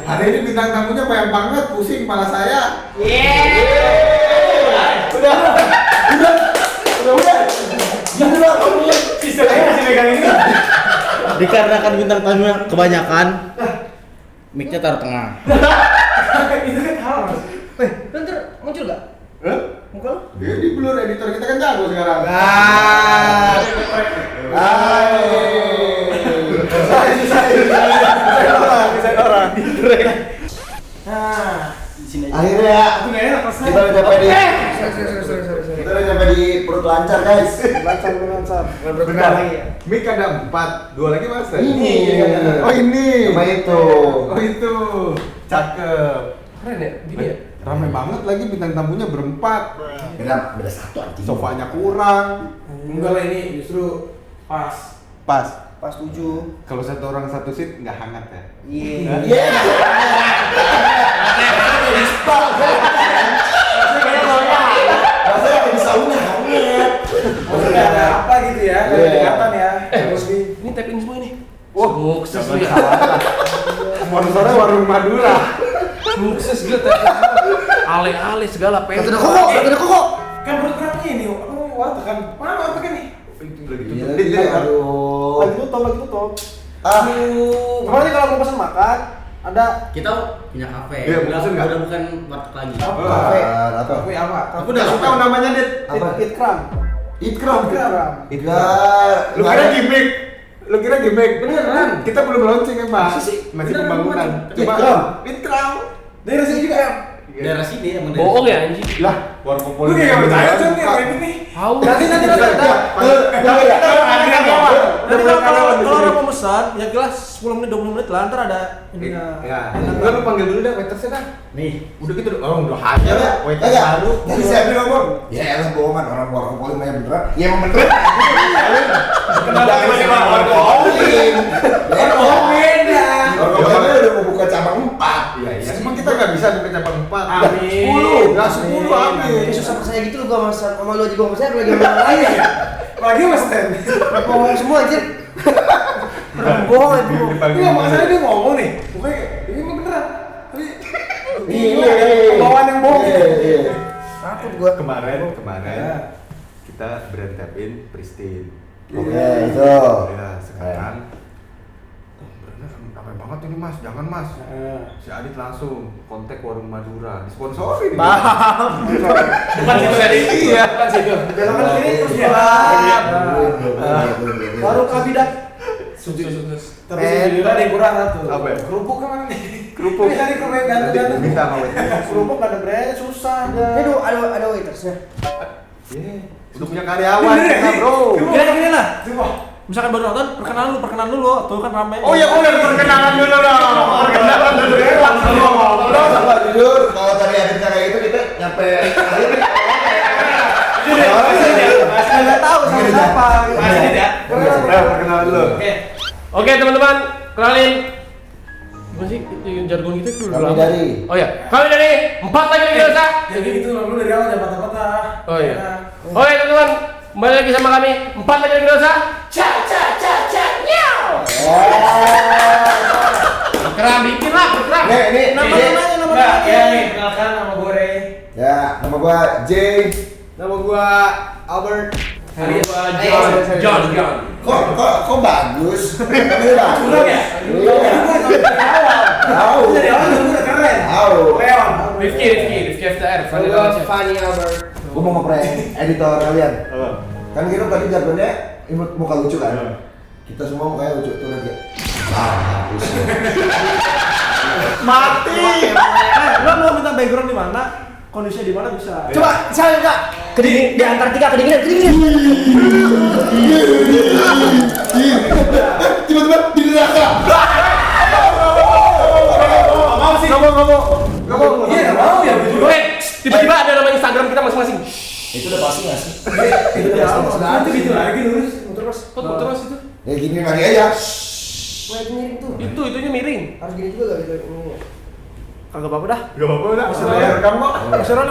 Hari ini bintang tamunya banyak banget, pusing kepala saya. Udah. Jangan kamu istilahnya masih megang ini. Dikarenakan bintang tamunya kebanyakan, mic-nya taruh tengah. Itu kan hal mas. Nanti muncul gak? Muka lo? Dia di blur, editor kita kan jago sekarang. Desain orang. Nah, Akhirnya ya, Aku nggak enak pas. kita udah sampai di sorry. kita udah sampai di perut lancar guys. Lancar. Bentar, mic ada 4, 2 lagi mas. Ini. Oh ini. Sama itu. Oh itu. Cakep. Keren ya? Gini ya? Rame banget lagi bintang tamunya berempat. Beda satu anjing. Sofanya kurang. Enggak lah, ini justru pas. Pas. Pas 7. Kalau satu orang satu seat nggak hangat ya? Iya. Rasanya kayak di sauna hangat. Maksudnya ada apa gitu ya? Ada Iya. dekatan ya. Ini tapping semua ini. Wah, sukses lu ya. Sponsornya warung Madura. Sukses gila tapping. Ale-ale segala pengen. Ada kok. Kan berkurang ini, apa warteg kan? Mana warteg kan nih? Aduh. Lagi tutup. Ah, Kemarin kalau mau pesan makan, ada Kita punya kafe. Iya, bosan nggak? Udah bukan warteg lagi. kafe. apa? Kafe apa? Aku udah tahu namanya Dit. Apa? Itkram. Ikram. Lu kira gimmick? Lu kira gimmick? Beneran. Kita belum launching ya, Pak. Masa sih? Masih Beneran, pembangunan. Ikram. Ikram. Dari sini juga ya? Daerah sini emang Bohong ya anjing. Lah, warung Lu kayak gak percaya Jon nih orang ini nih. Tahu. Nanti kalau orang mau pesan, ya jelas 10 menit 20 menit lah, ntar ada ininya. Ya, lu panggil dulu dah waitersnya dah. Nih, Udah gitu oh udah hajar ya, waiter Enggak. baru. Tadi saya bilang ngomong. Ya elah bohongan orang warung polling mah yang beneran. Ya emang beneran. Kenapa banyak warung polling? Oh beda. Warung polling udah mau buka cabang 4. Iya, iya. Emang kita nggak bisa buka cabang 4. Amin. 10, nggak 10 amin. Susah percaya gitu lu gua sama lu aja gua percaya lagi sama orang lain ya. Lagi mas Ten. Bohong semua anjir. Bohong itu. Iya masalahnya dia ngomong nih. Pokoknya ini mah beneran. Tapi Iya. bawaan yang bohong. Iya. Takut gua. Kemarin Ya. kita brand tap in Pristine. Oke, itu. Ya, sekarang brandnya ramai banget ini mas, jangan mas. Si Adit langsung kontak warung Madura, disponsori nih. Bukan situ tadi. Iya. Bukan situ. Belokan kiri terus jalan. Warung Kabidat. Sukses. Tapi sejujurnya ada yang kurang satu. Apa ya? Kerupuk kan mana nih? Kerupuk. Ini tadi kerupuk yang Nanti gantung-gantung. minta sama waiter. Kerupuk nggak ada brand, susah dah. Ini ada waitersnya. Udah punya karyawan kita bro. Gini lah. Coba. Misalkan baru nonton, perkenalan dulu. Tuh kan rame. Oh ya udah perkenalan dulu dong. Perkenalan dulu. Langsung ngomong. Sama jujur, kalau tadi ada cara itu kita nyampe akhir. Masih nggak tahu sama siapa. Masih tidak. Ayo perkenalan dulu. Oke teman-teman, kenalin. Gimana sih yang jargon gitu dulu? Kami dari. Oh ya, kami dari 4 lagi dosa. Jadi itu lu dari awal jangan patah-patah. Oh iya. Oke teman-teman, kembali lagi sama kami 4 lagi dosa. Ca nyaw. Keram bikin lah, keram. Ini Nama ya nih, kenalkan nama gue Ray. Ya, nama gua J. Nama gua Albert. Alias John. Kok bagus? Kami bagus. Kurang ya? Tahu. Dari awal juga udah keren. Tahu. Leon. Rifki FTR. Fanny Albert. Gua mau ngeprank editor kalian. Kan kita tadi jargonnya imut muka lucu kan? Kita semua mukanya lucu tuh nanti. Bagus. Mati. Lo mau minta background di mana? Kondisinya di mana bisa. Coba saya enggak kedingin di Antartika kedinginan. Tiba-tiba di neraka. Mau sih. Nggak mau. Iya nggak mau ya. Oke, tiba-tiba ada nama Instagram kita masing-masing. Itu udah pasti nggak sih? Itu dia. Nanti gitu lagi nulis. Terus itu. Ya gini lagi aja. Wah, miring tuh. Itunya miring. Harus gini juga enggak gitu. Kagak apa-apa dah. Gak apa-apa udah. Masih Masih rekam kok.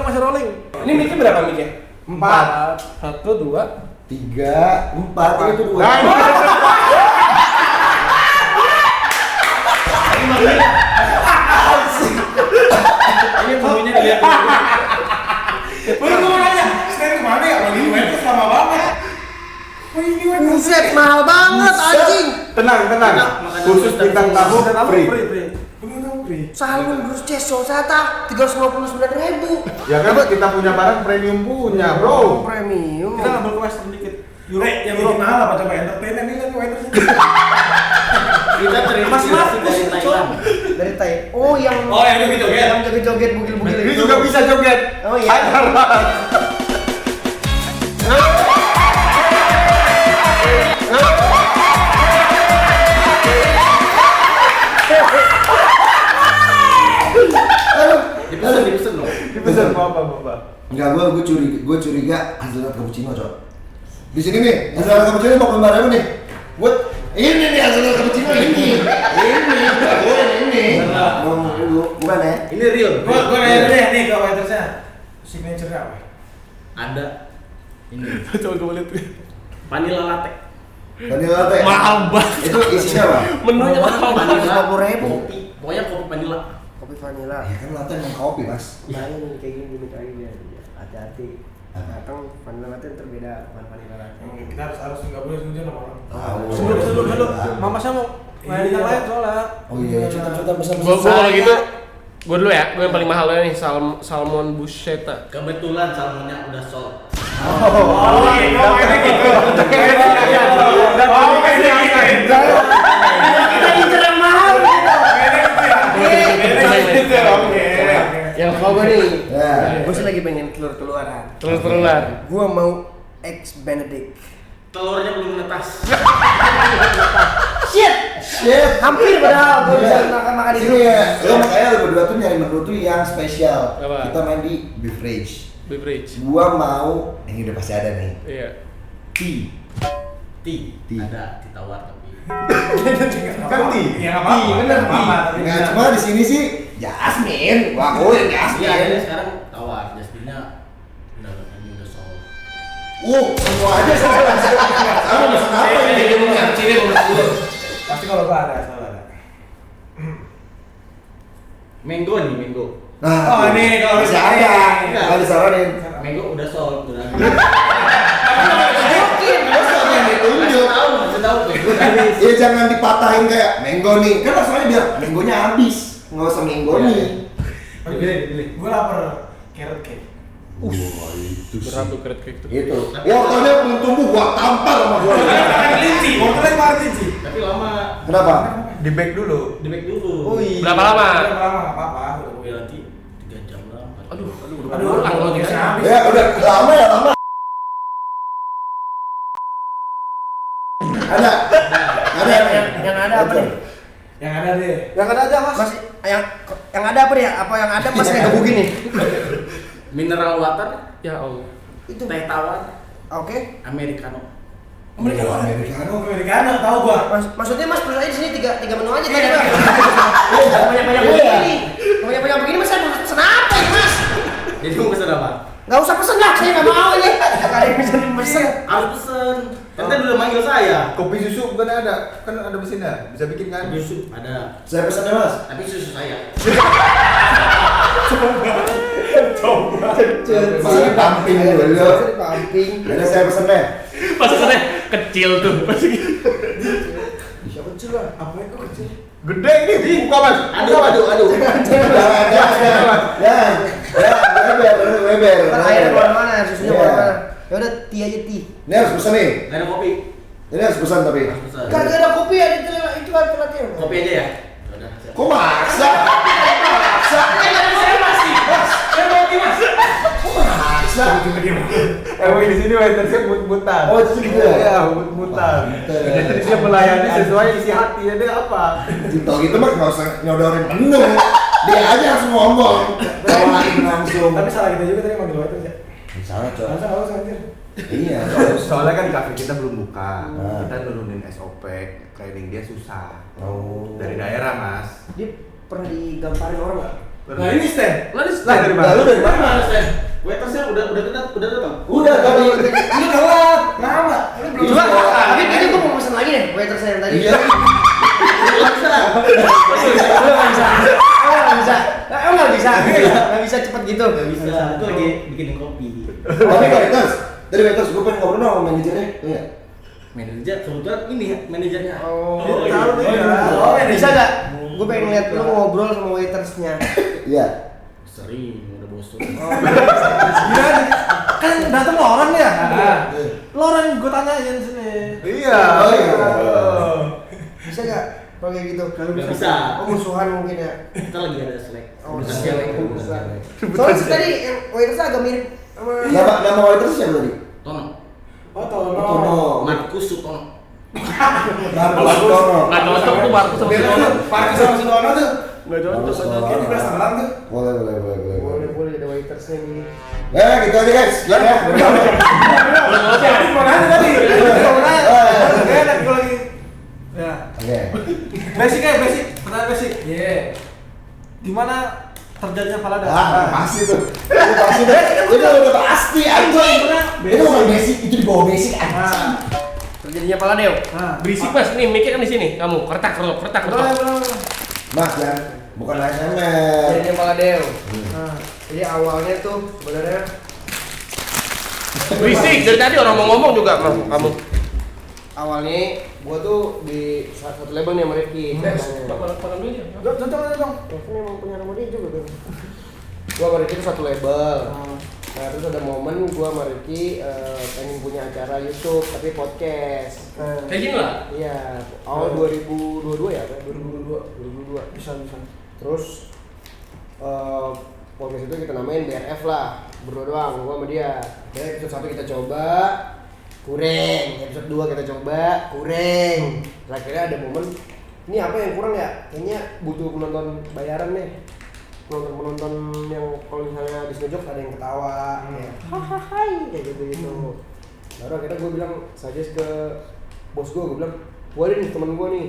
Masih rolling. Ini mic-nya berapa mic-nya? 4. 1 2 3, 4 itu 2. Nah, Ini tenang. Makanan Khusus Western bintang food. tamu free. Salmon Bruce Cheese Sata 359.000. Ya kan kita punya barang premium punya, Bro. Premium. Kita ngambil ke western dikit. Yang lebih mahal apa coba entertainment ini kan waiter. Kita terima Mas inspirasi Markus, dari Thailand. Dari Thai. Oh, yang joget-joget. yang joget-joget bugil-bugil Ini itu. juga bisa joget. Oh iya. Dipesan loh. Dipesan Bapak. Enggak, gue curiga hasilnya cappuccino, Cok. Di sini nih, hasilnya cappuccino mau kelembar apa nih? Buat ini nih hasilnya cappuccino ini. Bukan ya? Ini real. Gua nanya deh nih ke waitersnya. Signature-nya apa? Ada ini Coba gue lihat. vanilla latte. Vanilla latte. Mahal banget. Itu isinya apa? Menunya mahal banget. 50.000. Kopi. Pokoknya kopi vanilla. Kopi vanilla. Ya kan latte emang kopi, Mas. Makanya nih kayak gini kayak dia. Hati-hati. Datang vanilla latte terbeda vanilla latte. Kita harus nggak boleh sujud sama orang. Tahu. Dulu. Mama saya mau main yang lain soalnya. Oh iya, cerita pesan. Gua kalau gitu, gua dulu ya, gua yang paling mahal nih salmon bruschetta. Kebetulan salmonnya udah sold. Yang kau nih. Ya. Gue sih lagi pengen telur-teluran. Telur-teluran. Gua mau eggs benedict. Telurnya belum netas. Shit. Hampir padahal gua bisa makan di Sini ya, lo makanya lo berdua tuh nyari menu tuh yang spesial. Apa? Kita main di beverage. Beverage. Gua mau, ini udah pasti ada nih. Iya. Tea. Tea. Ada ditawar tapi. Kan tea. Iya nggak apa-apa. Bener, Tapi Nah, cuma di sini sih Jasmine. Gua akuin Iya, ini Jasmine. sekarang tawar. Jasmine-nya udah sold. Semua aja sama pesan apa ini? pasti kalau gua ada, selalu ada. Mango nih, mango. Nah, Oh, ini kalau masih disaranin. ada. Kalau disaranin. Mango udah sold, udah. Ditunjuk. Masih tahu tuh. Ya jangan dipatahin kayak mango nih. Kan masalahnya biar mangonya habis. Nggak usah mango nih. Pilih. Gua lapar carrot cake. Itu Berat tuh carrot cake tuh. Itu. Wortelnya belum tumbuh, gua tampar sama gua. Kelinci, wortelnya kemarin kelinci. Tapi lama. Kenapa? Di bag dulu. Di bag dulu. Oh iya. Berapa lama? Udah lama nggak apa-apa. Ya nanti 3 jam lah. Aduh, Aduh, kalau biasa gitu. habis. Ya udah lama ya lama. Ada. Yang ada apa nih? Yang ada deh. Yang ada aja mas. Yang ada apa nih? Apa yang ada mas kayak gebukin nih? Mineral water, Ya Allah. Itu. teh tawar, Oke. americano. Americano tahu gua. Maksudnya mas perlu aja di sini tiga menu aja tadi mas. Banyak begini. Banyak begini mas saya pesen apa ya mas? Jadi mau pesen apa? Gak usah pesen lah, saya nggak mau ini. Kalian bisa pesen. Harus pesen. Kan tadi udah manggil saya. Kopi susu bukan ada? Kan ada mesinnya. Bisa bikin kan? Susu ada, Saya pesannya Mas. tapi susu saya. Masih dipamping dulu. Masih dipamping. Ada saya pesannya. Pesannya kecil tuh. Siapa kecil lah? Apa itu kecil? Gede ini, buka Mas. Aduh. Weber. Ntar airnya kemana-mana, susunya Iya. kemana-mana. Ya udah tea aja tea. Ini harus pesan nih. Gak ada kopi. Ini harus pesan tapi. Harus pesan. Kagak ada kopi ada itu alternatif. Kopi aja ya. Udah. Kok maksa? Maksa. Emang di sini waitersnya but-butan. Oh, itu gitu ya? Iya, but-butan. Jadi dia melayani sesuai isi hati. Dia apa? Cinta gitu mah nggak usah nyodorin menu. Dia aja langsung ngomong. Bawain langsung. Tapi salah kita juga tadi manggil waiter ya. Salah coy. Masa nggak usah anjir. Iya. Soalnya kan kafe kita belum buka. Ah. Kita nurunin SOP, training dia susah. Oh. Dari daerah, Mas. Dia pernah digamparin orang nggak? Nah ini stand. Lah dari mana? Lalu dari mana? Mana Sen? Waitersnya udah datang. Udah tadi. Ini telat. Lama. Ini belum. Coba, tapi kayaknya gue mau pesen lagi deh, waiter saya yang tadi. Iya. Nggak bisa. Nggak bisa cepet gitu. Gak bisa. Itu lagi bikinin kopi. Tapi waiters, dari waiters gue pengen ngobrol sama manajernya, iya. Manajer, kebetulan ini ya, manajernya. Oh, tahu nih. Bisa gak? Gue pengen lihat lu ngobrol sama waitersnya. Iya. Sering, udah bosan. Iya, kan datang orang ya. Lo orang gue tanyain sini. Iya. Oh iya. Bisa gak? Kalau kayak gitu. Nggak bisa. Oh, musuhan mungkin ya. Kita lagi ada selek. Oh, Udah siap. siap. Soalnya sih tadi yang waitersnya agak mirip sama Nama waiters siapa tadi? Tono. Oh, Tono. Tono. Markus Sutono. Markus Tono. Nggak cocok tuh Markus sama Sutono. Markus sama Sutono tuh. Nggak cocok. Markus Tono. Kayak di restoran tuh. Boleh. ada waitersnya nih. Gitu aja guys. Ya. Mana ada tadi? Mana? Gak enak gue lagi. Ya. Oke. Basic. Pertanyaan basic. Iya. Di mana terjadinya Falada? Pasti tuh. Itu udah pasti anjing. Itu bukan basic, itu di bawah basic anjing. Terjadinya Paladeo. Berisik Mas, nih mic kan di sini. Kamu kertak. Mas ya, bukan SMS. Jadinya Paladeo. Jadi awalnya tuh sebenarnya Berisik dari tadi orang mau ngomong juga kamu. awalnya gua tuh di satu label nih sama Rifki. Pakai dulu ya. Contoh. Ini emang punya nama dia juga kan. Gua sama Rifki tuh satu label. Nah terus ada momen gua sama Rifki pengen punya acara YouTube tapi podcast. Kayak gini lah. Iya, awal 2022 ya, kan? 2022. Bisa. Terus podcast itu kita namain BRF lah, berdua doang, gua sama dia. Ya, episode 1 kita coba, kurang. Episode 2 kita coba, kurang. Terus akhirnya ada momen, ini apa yang kurang ya? Kayaknya butuh penonton bayaran nih. Penonton yang kalau misalnya habis ngejok ada yang ketawa, kayak gitu. Baru akhirnya gue bilang suggest ke bos gue bilang, gue ada nih temen gue nih,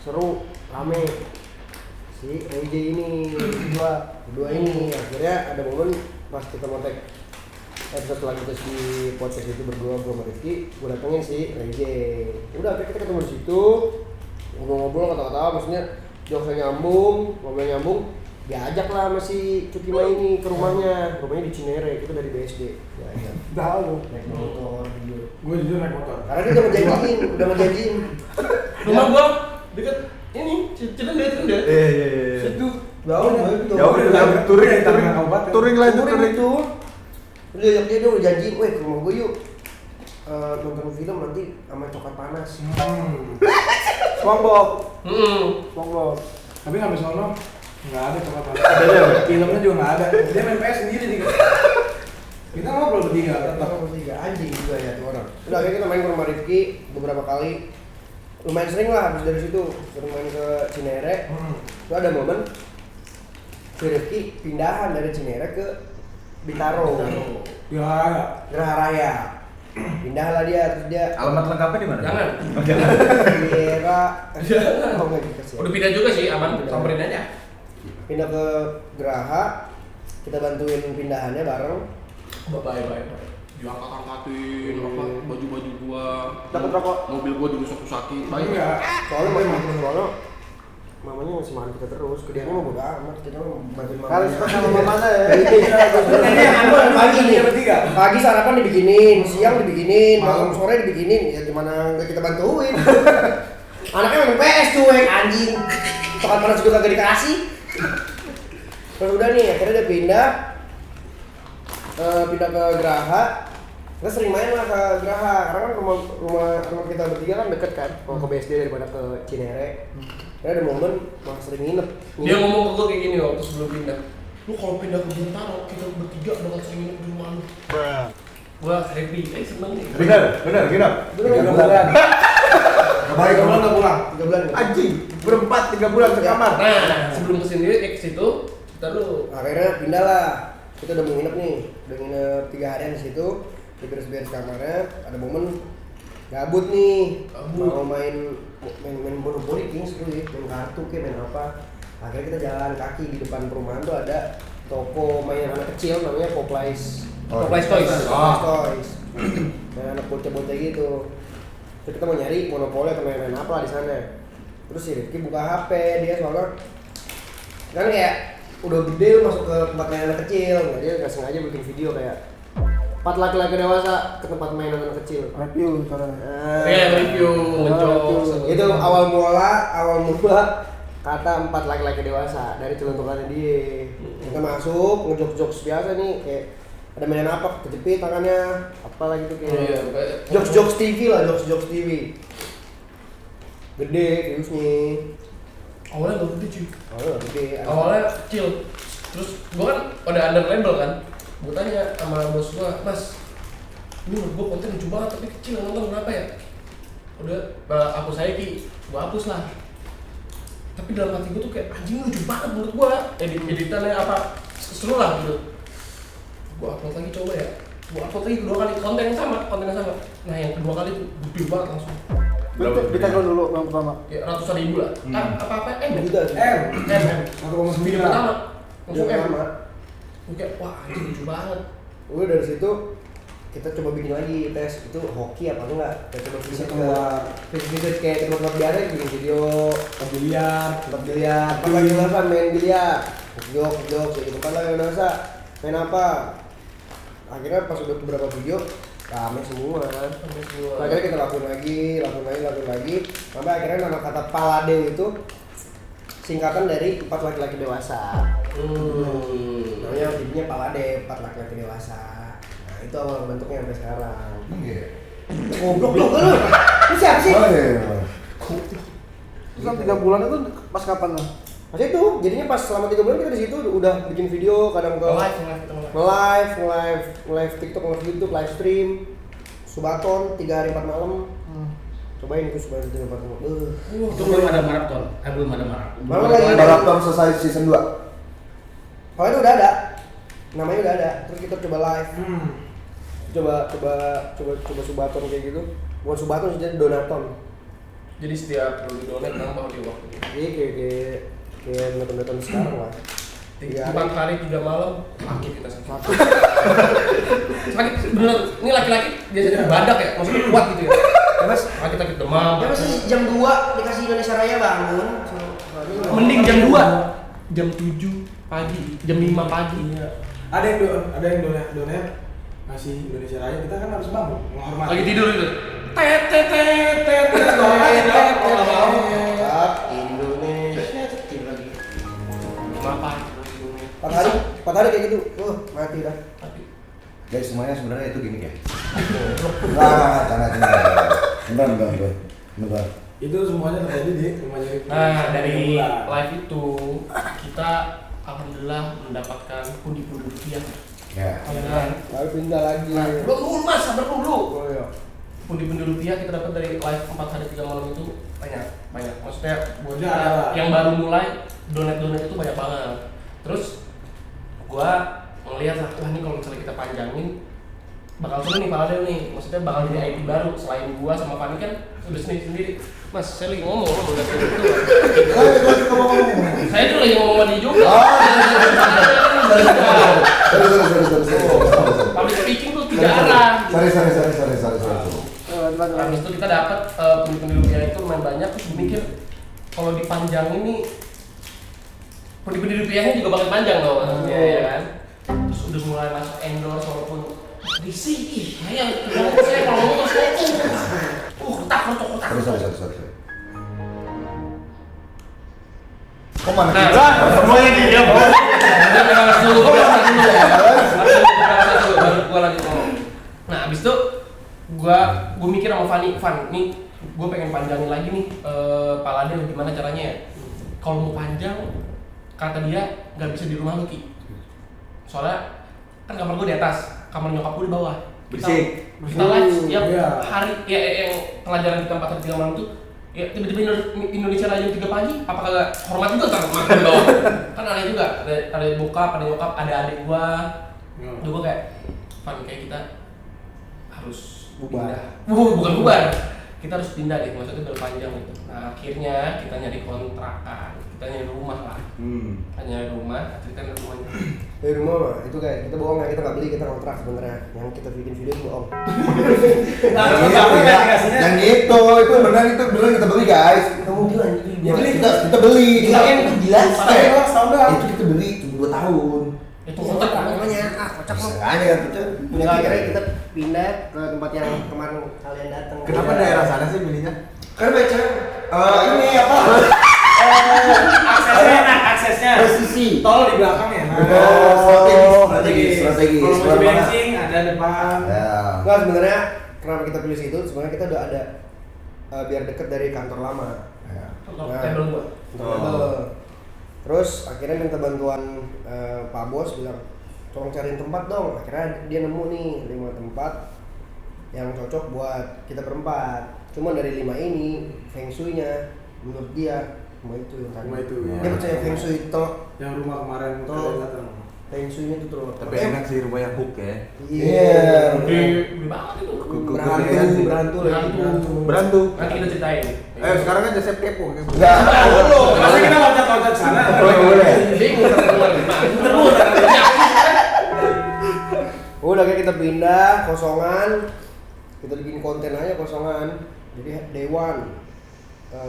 seru, rame, si AJ ini, berdua ini. Akhirnya ada momen pas kita mau tag episode selanjutnya di podcast itu berdua, gue sama Rifki, gue datengin si AJ. Udah akhirnya kita ketemu di situ, ngobrol-ngobrol, kata-kata, maksudnya jokesnya nyambung, ngobrolnya nyambung. Diajak lah sama si Cutima ini ke rumahnya di Cinere, itu dari BSD. Ya. Tahu. Naik motor gitu. Gue jujur naik motor. Karena dia udah ngejanjiin. Rumah gua deket ini, Cilende. Iya. Situ. Jauh itu. Touring lah itu. Itu. Dia udah janjiin, "Weh, ke rumah gue yuk. Nonton film nanti sama coklat panas." SpongeBob. Heeh. Tapi sampai sono nggak ada coklat panas. Filmnya juga nggak ada. Dia main PS sendiri juga. Kita ngobrol bertiga. Tetap bertiga anjing juga ya tuh orang. Udah akhirnya kita main ke rumah Rifki beberapa kali. Lumayan sering lah habis dari situ. Sering main ke Cinere. Terus ada momen si Rifki pindahan dari Cinere ke Bintaro. Ya. Geraha Raya. Pindah lah dia, terus dia Alamat lengkapnya di mana? Jangan. Kira oh nggak dikasih. Udah pindah juga sih, aman. Samperin aja. Pindah ke Geraha, kita bantuin pindahannya bareng. Bye. Diangkat-angkatin apa baju-baju gua. Dapat rokok. Mobil gua dirusak-rusakin. Baik. Iya. Soalnya mamanya masih marah kita terus, kerjanya mau bodo amat, kita mau bantuin mamanya. Kali suka sama mamanya ya. Pagi nih, bertiga. pagi sarapan dibikinin, siang dibikinin, malam sore dibikinin, ya gimana nggak kita bantuin. Anaknya main PS cuek, anjing. Coklat panas juga kagak dikasih. Terus udah nih, akhirnya dia pindah ke Geraha. Kita sering main lah ke Geraha, karena kan rumah kita bertiga kan deket kan, kalau ke BSD daripada ke Cinere. Ada momen malah sering nginep. Dia ngomong ke gua kayak gini waktu sebelum pindah. Lu kalau pindah ke Bintaro, kita bertiga bakal sering nginep di rumah lu. Gua happy, seneng nih. Bener. Bener. Baik, kamu nggak pulang. 3 bulan. Anjing, berempat 3 bulan sekamar. Nah, sebelum kesini ke situ, kita lu Akhirnya pindah lah. Kita udah mau nginep nih. Udah nginep 3 harian di situ. Diberes-beres kamarnya. Ada momen gabut nih. Mau main Monopoly Kings gitu ya. Main kartu kayak main apa. Akhirnya kita jalan kaki di depan perumahan tuh ada toko mainan anak kecil namanya Poplies Toys. Toys. Main anak bocah-bocah gitu. Terus kita mau nyari Monopoly atau main-main apa di sana. Terus si Rifki buka HP dia soalnya kan kayak udah gede lu masuk ke tempat main anak kecil, nah dia nggak sengaja bikin video kayak 4 laki-laki dewasa ke tempat mainan anak kecil. Review karena Review ngejok. Itu awal mula kata 4 laki-laki dewasa dari celuntukannya dia. Kita masuk ngejok-jokes biasa nih, kayak ada mainan apa, kejepit tangannya, apalah gitu kayak jokes TV lah, jokes TV. Gede viewsnya. Awalnya gak gede cuy. Gede. Awalnya kecil. Terus gua kan udah under label kan. Gua tanya sama bos gua, "Mas, ini menurut gua konten lucu banget tapi kecil, nonton kenapa ya?" Udah, hapus saya Ki. Gua hapus lah. Tapi dalam hati gua tuh kayak anjing lucu banget menurut gua. Editannya apa? Seru lah gitu. Gua upload lagi coba ya. Gua upload lagi kedua kali konten yang sama. Nah, yang kedua kali tuh gede banget langsung. kita dulu yang pertama. Ya ratusan ribu lah. Apa M? Juta. M. 1,9 Pertama. Langsung Yang M. pertama. Gue kayak, wah ini lucu banget. Udah dari situ kita coba bikin lagi tes itu hoki apa enggak. Kita coba visit visit kayak tempat biasa bikin video tempat biliar, apa lagi kan main biliar, jok kayak gitu kan lah yang biasa. Main apa? Akhirnya pas udah beberapa video rame semua kan. Akhirnya kita lakuin lagi sampai akhirnya nama kata Paladeu itu singkatan dari 4 laki-laki dewasa. Namanya jadinya Paladeu, 4 laki-laki dewasa. Nah itu awal bentuknya sampai sekarang. Goblok lu. Lu siapa sih? Oh iya. Terus 3 bulan itu pas kapan lah? Pas itu, jadinya pas selama 3 bulan kita di situ udah bikin video, kadang ke live TikTok, live YouTube, live stream, Subaton 3 hari 4 malam. Cobain itu Subaton 3 hari 4 malam. Itu belum ada maraton. Belum ada maraton. Malah lagi Maraton selesai season 2. kalau itu udah ada, namanya udah ada. Terus kita coba live, coba Subaton kayak gitu. Bukan Subaton sih, jadi donaton. Jadi setiap lu donate nambah di waktu. Iya kayak donaton sekarang lah. 4 hari 3 malam sakit kita sakit. Sakit bener. Ini laki-laki biasanya badak ya, maksudnya kuat gitu ya. Terus sakit demam. Ya masih jam 2 dikasih Indonesia Raya bangun. Mending jam 2, jam 7 pagi, jam 5 pagi. Ada yang donat masih Indonesia Raya, kita kan harus bangun menghormati. Lagi tidur itu. Indonesia tidur lagi. Kenapa? 4 hari kayak gitu. Mati dah. Guys, semuanya sebenarnya itu gini ya. Nah, benar. Itu semuanya terjadi di rumahnya. Nah, dari live itu kita alhamdulillah mendapatkan pundi-pundi rupiah. Ya. Lalu pindah lagi. Belum dulu Mas, sabar dulu. Oh iya. Pundi-pundi rupiah kita dapat dari live 4 hari 3 malam itu banyak. Maksudnya buat Ya. yang baru mulai donat itu banyak banget. Terus gua ngeliat lah, wah ini kalau misalnya kita panjangin bakal seru nih Paladeu nih. Maksudnya bakal jadi IP baru selain gua sama Fani kan udah sendiri. Mas, saya lagi ngomong udah kayak gitu. Saya tuh lagi ngomong sama dia juga. Public speaking tuh 3 arah. Sorry. Habis itu kita dapat pundi-pundi rupiah itu lumayan banyak. Terus gue mikir kalau dipanjangin nih pundi-pundi rupiahnya juga bakal panjang loh maksudnya ya kan. Terus udah mulai masuk endorse walaupun risih. Saya kalau ngomong saya kotak. Sorry. Kok mana Nah, kita? semuanya diam. Biasa dulu. Baru gua lagi ngomong. Nah, abis itu gua mikir sama Van, nih gua pengen panjangin lagi nih Paladeu gimana caranya ya? Kalau mau panjang, kata dia nggak bisa di rumah lu Ki. Soalnya kan kamar gua di atas, kamar nyokap gua di bawah. Kita live tiap hari ya yang pelajaran kita 4 hari 3 malam itu ya tiba-tiba Indonesia Raya 3 pagi apa kagak hormat juga kan di bawah. Kan aneh juga, ada bokap, ada nyokap, ada adik gua. Gua kayak Van kayak kita harus pindah. Bukan bubar. Kita harus pindah deh, maksudnya berpanjang gitu. Nah, akhirnya kita nyari kontrakan, kita nyari rumah lah. Kita nyari rumah, kita nyari rumahnya. Dari rumah mah itu kayak kita bohong ya, kita nggak beli, kita kontrak sebenarnya. Yang kita bikin video itu bohong. Yang itu benar kita beli guys. Kamu gila Ya, kita beli. Gila kan itu gila. Itu kita beli 2 tahun. Itu kontrak Namanya kocak lo. Makanya kan kita punya Nggak, tiga. akhirnya kita pindah ke tempat yang kemarin kalian datang. Kenapa daerah sana sih milihnya? Karena baca ini apa? Aksesnya enak, aksesnya. Presisi. Tol di belakangnya. Strategis. Kalau mau bensin ada depan. Ya. Enggak, sebenarnya kenapa kita pilih situ? Sebenarnya kita udah ada biar deket dari kantor lama. Ya. Contoh table gua. Terus akhirnya minta bantuan Pak Bos, bilang tolong cariin tempat dong. Akhirnya dia nemu nih 5 tempat yang cocok buat kita berempat. Cuma dari 5 ini feng shui-nya menurut dia rumah itu yang tadi. Rumah itu, Dia ya. percaya feng shui toh. Yang rumah kemarin Tuh. kalian datang. Feng shui-nya itu tuh. Tapi enak sih rumah yang hook ya. Iya. Gede banget itu. Berantu lagi. Berantu. Nanti kita ceritain. Sekarang kan Joseph kepo. Enggak. Masa kita loncat-loncat sana? Boleh. Bingung sama keluar gimana. Udah kayak kita pindah kosongan. Kita bikin konten aja kosongan. Jadi day one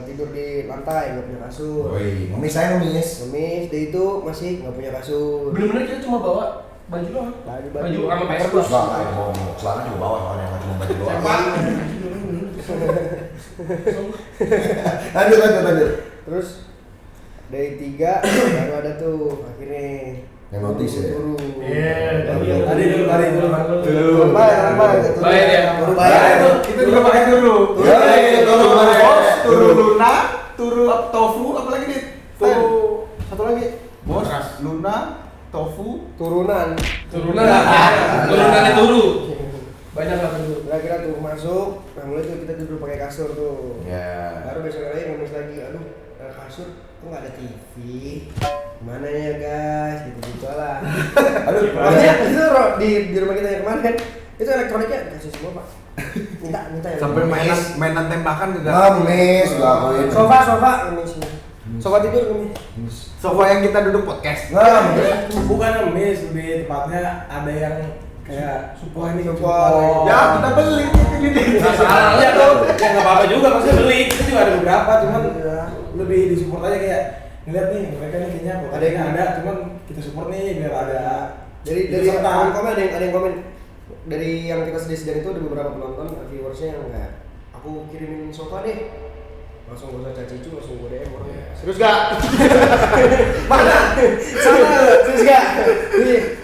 tidur di lantai, nggak punya kasur. Woi, ngemis saya ngemis. Kemis, day itu masih nggak punya kasur. Bener-bener kita cuma bawa baju doang. Baju sama Kardus. pers. Enggak, mau celana juga bawa soalnya nggak cuma baju doang. Lanjut. Terus day 3 baru ada tuh akhirnya Yang notice ya? Turu. Tadi dulu. Bayar ya? Baru bayar. Kita juga pakai turu. Turu Luna, turu tofu, apa lagi nih? Turu satu lagi. Bos, Luna, tofu. Turunan. Turunannya turu. Banyak lah dulu. Kira-kira tuh masuk, nah mulai tuh kita tidur pakai kasur tuh. Ya. Baru besok lagi ngemis lagi, aduh kasur kok nggak ada TV? Gimana ya guys? Gitu lah. Aduh, Makanya itu di rumah kita yang kemarin itu elektroniknya dikasih semua pak. Minta ya. Sampai mainan tembakan juga. ngemis, gua akuin. Sofa ini sini. Sofa tidur ini. Sofa yang kita duduk podcast. Nah, Bukan ngemis, lebih tepatnya ada yang kayak support ini Support. Ya, kita beli ini. Masalahnya tuh ya nggak apa-apa juga maksudnya beli. Kita juga ada beberapa, cuman lebih disupport aja kayak ngeliat nih mereka nih kayaknya ada, cuman kita support nih biar ada. Dari peserta. komen ada yang komen dari yang kita sediain itu ada beberapa penonton viewersnya yang kayak aku kirimin sofa deh, langsung gak usah cacicu, langsung gue DM orangnya. Serius gak? Mana? Sana, serius gak?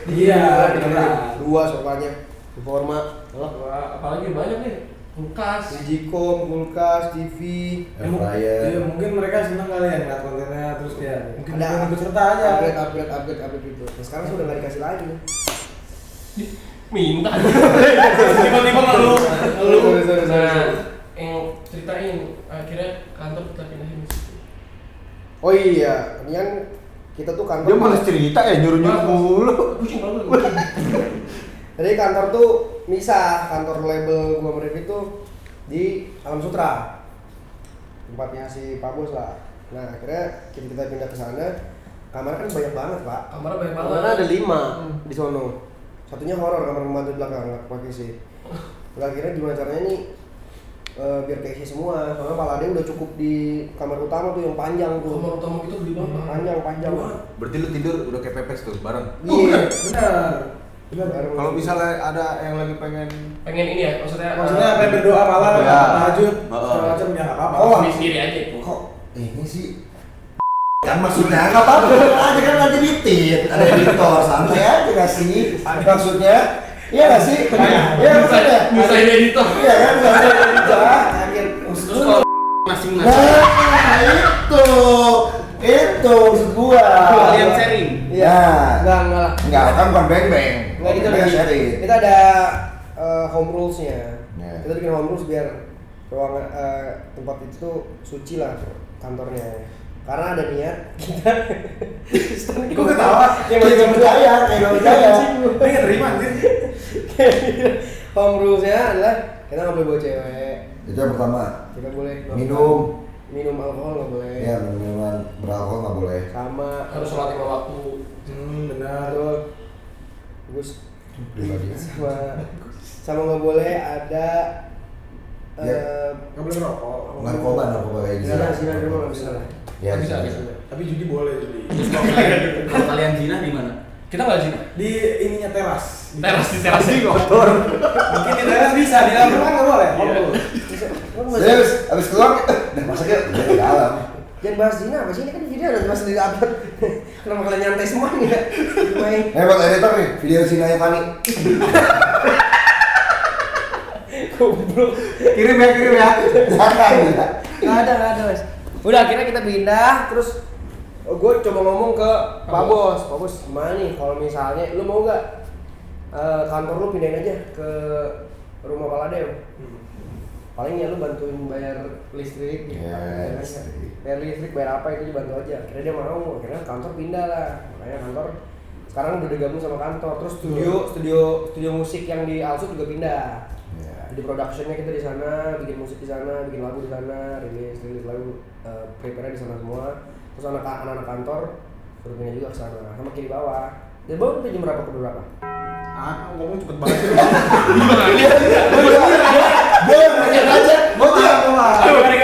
Iya, beneran. 2 sofanya, Forma, Wah, apalagi banyak nih. Kulkas. Digikom, kulkas, TV. Flyer. Iya, mungkin mereka senang kali ya ngeliat kontennya terus ya mungkin Ada ikut serta aja. upgrade gitu. Nah sekarang sudah nggak dikasih lagi. Minta. Tiba-tiba ngeluh. Sorry. Nah, yang ceritain akhirnya kantor kita pindahin di situ. Oh iya, ini kan kita tuh kantor. Dia malas cerita ya, nyuruh-nyuruh mulu. Pusing banget. Jadi kantor tuh misah, kantor label gua Merif itu di Alam Sutra, tempatnya si Pak Bos lah. Nah akhirnya kita pindah ke sana. Kamar kan banyak banget pak. Kamarnya banyak banget. Kamarnya ada 5 di sono. Satunya horor, kamar pembantu di belakang nggak pakai sih. Nah, akhirnya gimana caranya nih biar keisi semua. Soalnya Pak Lade udah cukup di kamar utama tuh yang panjang tuh. Kamar utama kita gede banget. Panjang. Berarti lu tidur udah kayak pepes tuh bareng. Iya. Benar. Kalau misalnya ada yang lagi pengen Pengen ini ya, maksudnya Pengen berdoa malam, Ya. tahajud, Heeh. segala macam ya nggak apa-apa. Oh, sendiri aja itu. Kok ini sih? Kan maksudnya nggak apa-apa, aja kan nanti ditit, ada editor, santai aja nggak sih? Maksudnya, iya nggak sih? Iya maksudnya. Misahin editor. Iya kan, nggak ada editor. Terus kalau masing-masing Nah, itu maksud gua. kalian sharing. Iya. Nah, Enggak lah. kan bukan beng-beng. Nggak gitu Kita lagi. sharing. Kita ada home rules-nya. Ya. Kita bikin home rules biar ruangan tempat itu tuh suci lah kantornya. Karena ada niat kita. Kok ketawa? Yang nggak percaya, Ini nggak terima anjir. Home rules-nya adalah kita nggak boleh bawa cewek. Itu yang pertama. Kita boleh minum alkohol nggak boleh. Ya, minuman beralkohol nggak boleh. Sama Harus sholat 5 waktu. Benar. Betul. Terus Pribadi. sama nggak boleh ada Ya. Nggak boleh ngerokok. Narkoba kayak gitu. zina nggak bisa. Ya, Bisa, bisa. bisa. Tapi judi boleh judi. Terus kalau kalian zina di mana? Kita nggak zina. Di ininya teras. Di teras Anjing kotor. Mungkin di teras bisa, di dalam rumah nggak boleh. Saya habis keluar, masaknya di dalam. Jangan bahas zina, apa sih ini kan video udah masih di-upload. Kenapa kalian nyantai semua nih ya? Main. Hebat editor nih, video sinanya Fani. Goblok. Kirim ya. Jangan ya. Nggak ada Mas. Udah akhirnya kita pindah, terus gue coba ngomong ke Pak Bos. Pak Bos gimana nih kalau misalnya lu mau nggak kantor lu pindahin aja ke rumah Paladeo? Paling ya lu bantuin bayar listrik, bayar listrik, bayar apa itu bantu aja. Akhirnya dia mau, akhirnya kantor pindah lah. Makanya kantor sekarang udah digabung sama kantor. Terus studio musik yang di Alsut juga pindah. Jadi productionnya kita di sana, bikin musik di sana, bikin lagu di sana, rilis lagu, prepare di sana semua. Terus anak-anak kantor suruh pindah juga ke sana, sama kiri bawah. Dan baru jam berapa ke berapa? Ngomong cepet banget. Gue nanya aja, gue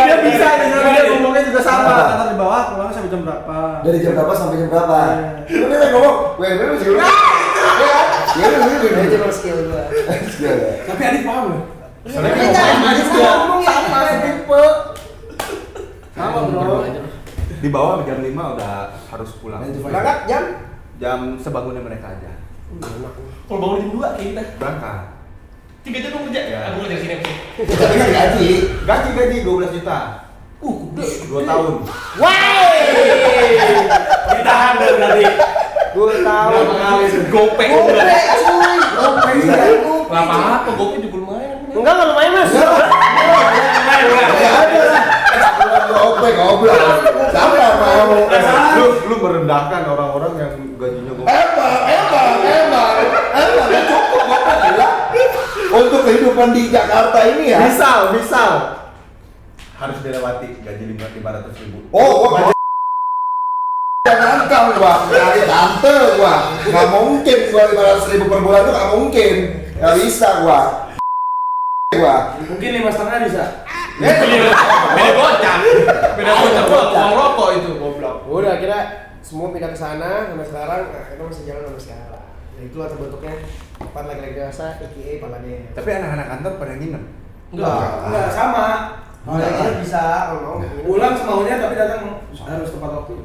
Dia bisa, dia ngomongnya juga sama. Kantor di bawah, pulang sampai jam berapa? dari jam berapa sampai jam berapa? Lu dia ngomong, gue masih dulu. Dia cuma skill gua. Tapi Adit paham loh. Ngomong ya, sama setipe. Sama bro. Di bawah jam 5 udah harus pulang. Berangkat Jam sebangunnya mereka aja. Kalau bangun jam 2 kita. Berangkat. 3 jam lu kerja. Ya. Aku kerja sini. Tapi kan gaji. Gaji 12 juta. Gede. 2 tahun. Ditahan deh berarti. Gue tahu. Gopek. Gopek. Apa gopek juga lumayan. Enggak lumayan Mas. Goblok. Siapa mau? Lu merendahkan orang-orang yang gajinya gopek. Emang gak cukup gopek gila. Untuk kehidupan di Jakarta ini ya. Misal harus dilewati gaji 500.000. Oh, jangan kau gua, dari tante gua. Gak mungkin gua 500.000 per bulan tuh gak mungkin. Gak bisa gua. Mungkin 5,5 bisa. Beda bocah. Uang rokok itu goblok. Udah akhirnya semua pindah ke sana sampai sekarang, kita masih jalan sampai sekarang. Nah itulah terbentuknya tempat laki-laki dewasa, aka Paladeo. Tapi anak-anak kantor pada nginep. Enggak sama. Kita bisa kalau mau. Pulang semaunya tapi datang harus tepat waktu.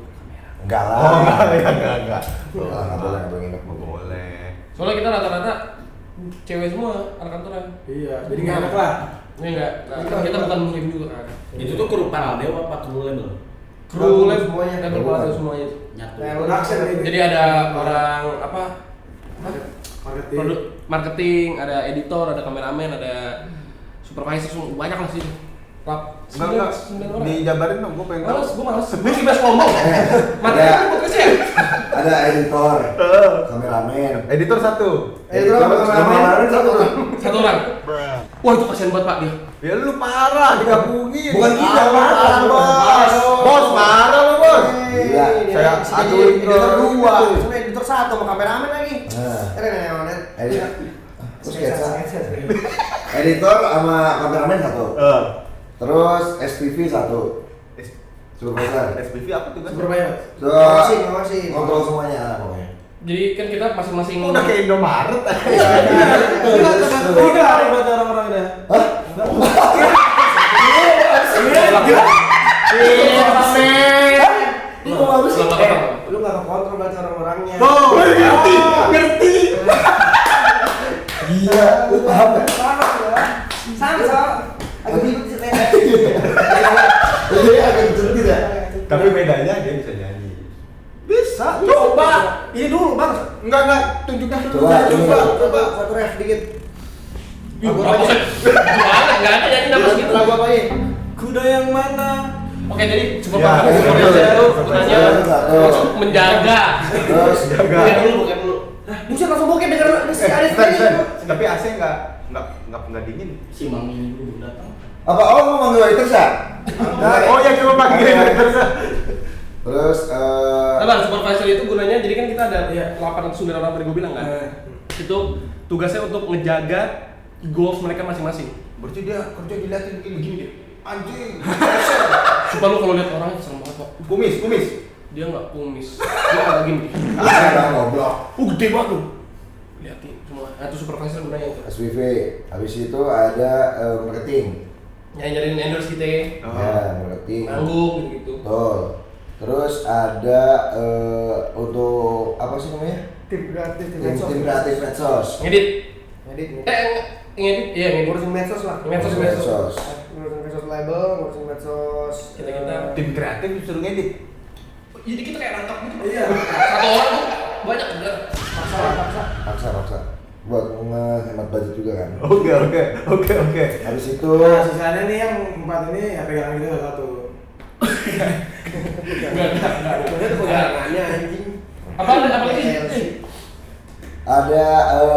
Enggak lah. Enggak. Enggak boleh nginep. Boleh. Soalnya kita rata-rata cewek semua anak kantoran. Iya, jadi nggak enak lah. Ini enggak. Kita bukan muslim juga kan. Itu tuh kru Paladeo apa kru label? Kru lab semuanya. dan berbagai semuanya itu. Nyatu. Production ini. Jadi ada orang apa? Marketing. Marketing, ada editor, ada kameramen, ada supervisor, semua banyak lah sih. Enggak. Dijabarin dong, gue pengen tahu. Gue males. Gue sih best ngomong. Marketing podcast ya. Ada editor, kameramen. Editor 1. Kameramen satu. Satu orang. Wah itu kasihan banget Pak dia. Ya lu parah digabungin. Bukan kita, parah, Bos. Bos marah lu, Bos. Gila. Saya aduin ke dua. 2. Cuma editor 1 sama kameramen lagi. Terus editor sama kameramen satu. Terus SPV satu. Supervisor. SPV apa tuh kan? Supervisor. Ngawasin. Kontrol semuanya pokoknya. Jadi kan kita masing-masing. Udah kayak Indomaret. Udah ada buat orang-orang udah. Hah? Lu nggak bisa. Lu nggak kontrol berarti orang-orangnya. Ngerti. Gila, lu paham gak? Sama. Agak ribet sih Jadi agak jentir ya? Tapi bedanya dia bisa nyanyi. Bisa. Coba. Ini dulu bang. Enggak, tunjukkan dulu. Coba. Satu ref dikit. Jualan nggak ada jadi nama segitu. Lagu apa ya? Kuda yang mana? Oke jadi Ya, supervisor itu gunanya untuk menjaga. Terus Bukan dulu. Buset langsung bokep denger si Arif Bentar, ini. bentar. Tapi AC enggak dingin. Si Mami ini belum datang. apa? Oh, mau manggil waiters ya? Oh ya cuma panggil terus. Terus Nah, supervisor itu gunanya jadi kan kita ada Iya. 809 orang tadi gue bilang kan. Itu tugasnya untuk ngejaga goals mereka masing-masing. Berarti dia kerja diliatin begini dia. Anjing. Supaya lu kalau lihat orang serem banget kok. Kumis. dia nggak kumis, dia agak gini. Ada goblok. Gede banget tuh. Lihatin semua. Nah, itu supervisor gunanya itu. SPV. Habis itu ada marketing. Nyariin endorse kita, Ya, marketing. nanggung gitu. Betul. Terus ada untuk apa sih namanya? Tim kreatif, Tim kreatif medsos. Ngedit. Ngedit. Ngedit, iya ngedit. Ngurusin medsos lah. Medsos. Ngurusin medsos label, ngurusin medsos. Kita. Tim kreatif disuruh ngedit. Jadi kita kayak nangkap gitu. Iya. Satu orang tuh banyak bener. Paksa. Buat menghemat budget juga kan. Oke. Habis itu Nah, sisanya nih yang 4 ini ya pegangan kita satu. Enggak. Sebenarnya tuh pegangannya anjing. Apa lagi? ada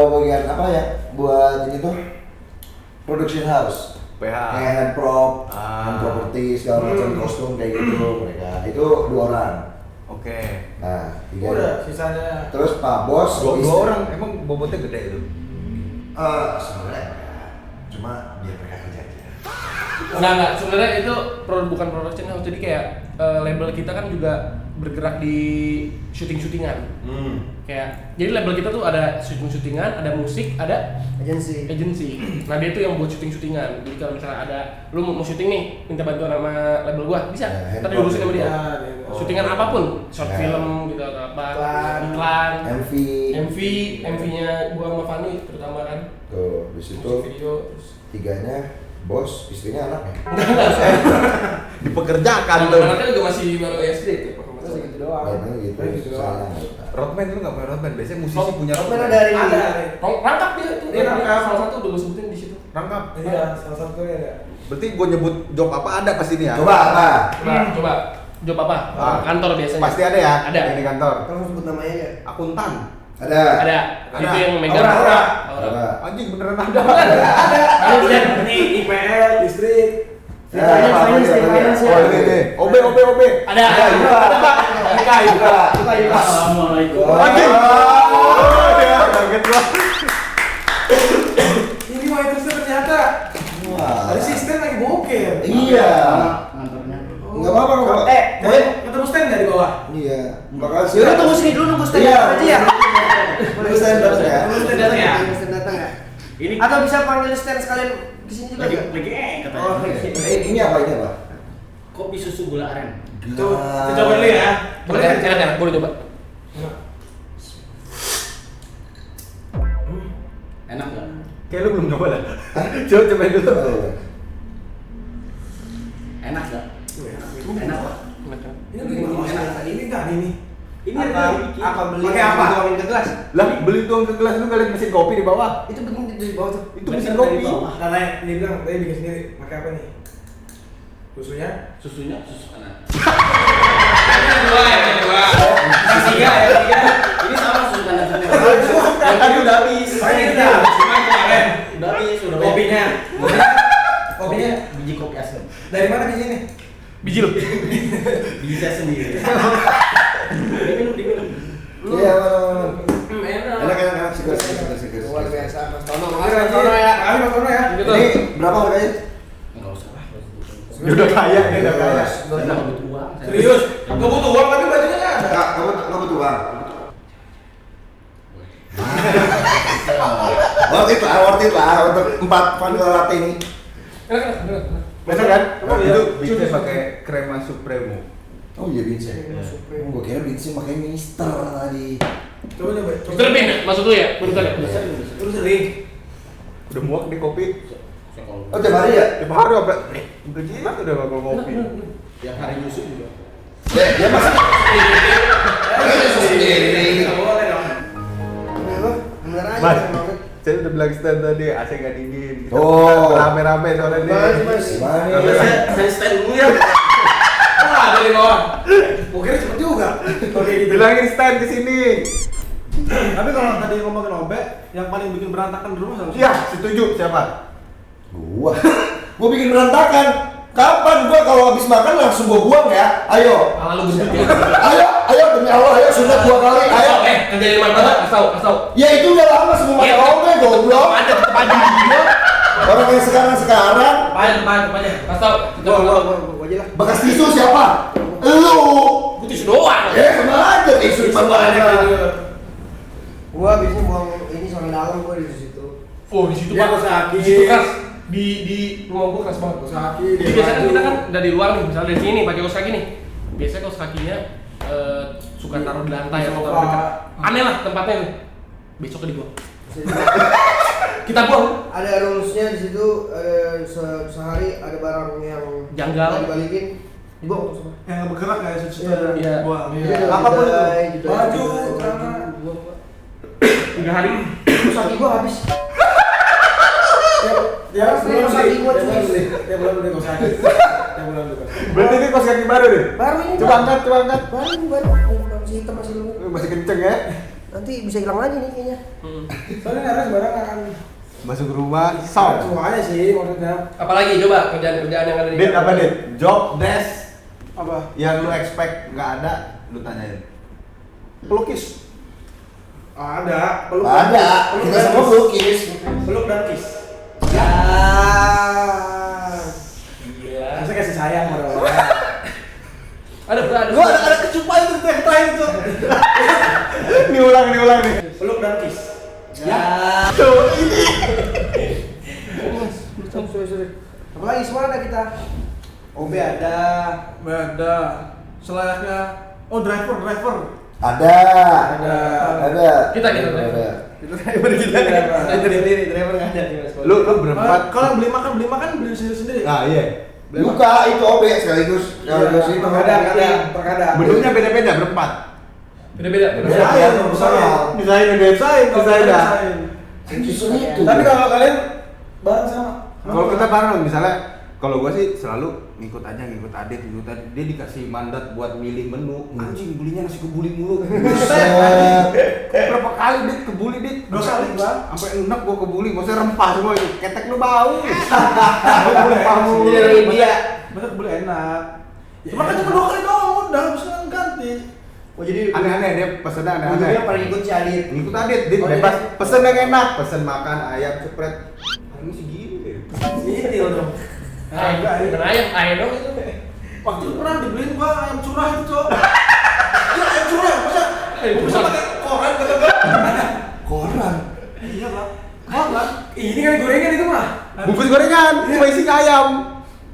bagian apa ya? Buat ini tuh production house. PH. Kayak hand prop, Ah. hand properti segala macam kostum kayak gitu mereka. Itu 2 orang. Oke. Nah, 3. Udah, sisanya. Terus Pak Bos Dua istri- orang emang bobotnya gede itu. sebenarnya cuma biar mereka kerja aja. Enggak. Sebenarnya itu bukan production house. Jadi kayak label kita kan juga bergerak di syuting-syutingan. Kayak jadi label kita tuh ada syuting-syutingan, ada musik, ada Agensi. agency. Nah, dia tuh yang buat syuting-syutingan. Jadi kalau misalnya ada lu mau syuting nih, minta bantuan sama label gua, bisa. Ya, Ntar diurusin sama dia. Ya, dia. Syutingan apapun, short Ya. film gitu atau apa, Iklan. MV. MV-nya gua sama Fani terutama kan. Tuh, di situ Musik video terus 3-nya bos, istrinya anaknya. Dipekerjakan tuh. anak-anaknya juga masih baru SD tuh. Masih gitu doang. Kayaknya gitu. Gitu doang. Susah. Roadman lu nggak punya roadman. Biasanya musisi punya Roadman roadman. ada hari ini. Ada. Rangkap dia itu. Dia rangkap. Salah satu udah gua sebutin di situ. Rangkap. Iya, salah satunya ada. Berarti gue nyebut job apa ada pasti nih ya. Coba apa? Coba job apa? Ah. Kantor biasanya. Pasti ada ya. Ada. Yang di kantor. Kalau sebut namanya aja. Akuntan. Ada. Ada. Ada. Itu yang megang. Aura. Ada. Anjing beneran ada. Ada ini IPL, listrik. Ya, apa aja, apa aja. Oh ini. OB. Ada. Assalamualaikum. Anjing. Ya, kaget gua. Ini waitersnya ternyata. Wah. Ada sistem lagi boker. Iya. Ngantornya. Enggak apa-apa kok. Ketemu stand nggak di bawah? Iya. Makasih. Yaudah tunggu sini dulu, nunggu stand Iya. datang aja ya. Boleh stand datang ya. Nunggu stand datang ya. Nunggu stand datang ya. Ini Atau bisa panggil stand sekalian di sini juga lagi nggak? katanya. Oh, oke. Ini apa ini apa? Kopi susu gula aren. Tuh, kita coba dulu ya. Boleh kan? Boleh coba. Enak nggak? Kayak lu belum coba dah. Cobain dulu. Enak nggak? Enak pak. Ini gimana? Ini enggak ini. Ini Apa beli? Pakai apa? Dituangin ke gelas. Lah beli tuang ke gelas lu kalian mesin kopi di bawah. Itu penting di bawah tuh. Itu mesin kopi. Karena dia bilang tadi bikin sendiri. Pakai apa nih? Susunya? Susunya susu kanan. Dua. Tiga. Ini sama susu kanan semua. Yang tadi udah habis. Pakai kita. Cuma kemarin. Udah habis, udah Kopinya. Kopinya biji kopi asli. dari mana biji ini? Bijil. Biji saya sendiri. Diminum. Iya, mana. Enak. Enak. Seger. Luar biasa, Mas Tono. Makasih Makasih Mas Tono ya. Makasih Mas Tono ya. Ini berapa harganya? Enggak usah lah. Ya udah kaya, ya udah kaya. Saya nggak butuh uang. Serius? Gak butuh uang tapi bajunya nggak ada. Kak, kamu butuh uang. Worth it lah untuk 4 vanilla latte ini. Biasa kan? Itu biasanya pakai crema supremo. Oh iya Vincent. Gua kira Vincent pakai Mister tadi. Coba. Itu lebih masuk dulu ya. Baru kali. Terus sering. Udah muak nih kopi. Oh tiap hari ya? Tiap hari apa? Udah gila udah bakal kopi. Tiap hari nyusu juga. Ya masih. Nggak boleh dong. Bener aja. Mas, Bang. saya udah bilang stand tadi AC nggak dingin. Kita Oh. rame-rame soalnya nih. Mas. Gimana Rame-rame. nih? Saya stand dulu ya. Wah, dari bawah. Gua kira cepet juga. Oke gitu. Bilangin stand ke sini. Tapi kalau tadi ngomongin obek, yang paling bikin berantakan di rumah sama Iya, setuju siapa? Gua bikin berantakan. Kapan gua kalau habis makan langsung gua buang ya? Ayo. Lalu gendut ya. Ayo demi Allah, ayo sunat 2 kali. Ayo. Kerjain mana? Kasih tahu. Ya itu udah lama sebelum ada obeng goblok. Ada depannya dia. Orang yang sekarang Depannya. Kasih tahu. Gua aja lah. bekas tisu siapa? Lu. Putih doang. Ya sama aja isu sama. Gua biasanya buang ini soal dalam gua di situ. Oh di situ Iya, Pak. kaos kaki. Di situ keras. Di rumah gua keras banget. Kaos kaki, Jadi dia biasanya kan baju. kita kan dari luar nih, misalnya dari sini nih pakai kaos kaki nih. Biasanya kaos kakinya suka taruh di lantai Di atau sofa. taruh dekat. Aneh lah tempatnya nih. Besoknya dibuang. Kita buang. Ada rulesnya di situ, sehari ada barang yang Janggal. nggak dibalikin, dibuang tuh semua. Yang nggak bergerak kayak Iya. buang. Iya. Apapun itu. Gitu, Baju, gitu, celana. dibuang, Pak. 3 hari. Terus kaki gua habis. Ya, Kaos kaki gua cuy. Dia belum beli kaos kaki. Dia belum beli kaos kaki. Berarti ini kaos kaki baru deh. Baru ini. Coba Pak. angkat, coba angkat. Baru ini baru. Masih hitam masih lembut. Masih kenceng ya. Nanti bisa hilang lagi nih kayaknya. Soalnya nggak ada sembarangan. Masuk rumah, sound. Semuanya sih maksudnya. Apalagi coba kerjaan-kerjaan yang ada di Dit kantor. apa dit? Job desk Apa? yang lu expect nggak ada, lu tanyain. Pelukis. Ada. Ada. Kita semua pelukis. Peluk dan kiss. Ya. Gila. Bisa kasih sayang pada orang. Ada. Lu ada kecupan itu yang terakhir itu. Nih ulang nih. Peluk dan kiss. Ya. Tuh ini. Sorry. Apalagi semua ada kita. OB ada. Ada. Selayaknya. Oh driver. Ada. Kita. Ada. Itu driver kita. Driver nggak ada di Mas. Lu berempat. Kalau beli makan beli sendiri. Nah iya. Buka itu OB sekaligus itu. Terkadang. Menunya beda-beda berempat. Beda-beda. Misalnya Justru itu. Tapi kalau kalian bareng sama. Kalau kita bareng misalnya, kalau gua sih selalu ngikut Adit. Dia dikasih mandat buat milih menu. Anjing belinya nasi kebuli mulu. Berapa kali Dit kebuli Dit? Dosa, Dit, Bang. Sampai enak gua kebuli, maksudnya rempah semua itu. Ketek lu bau. Rempah mulu. Iya, India. Bener boleh enak. Cuma kan cuma 2 kali doang udah habis kan ganti. Oh jadi Aneh-aneh dia pesennya Ujungnya aneh-aneh. pada ikut si Adit. Ngikut Adit, Dit Oh, bebas. jadi- Pesen yang enak, pesen makan ayam cepret. Ini segini deh. Ini dong. Bukan ayam dong itu. Waktu itu pernah dibeliin gua ayam curah itu, Cok. Iya, ayam curah, masa bisa pakai koran kata gua. Koran. Iya, Bang. Koran. Ini kan gorengan itu mah. Bungkus gorengan, cuma isinya ayam.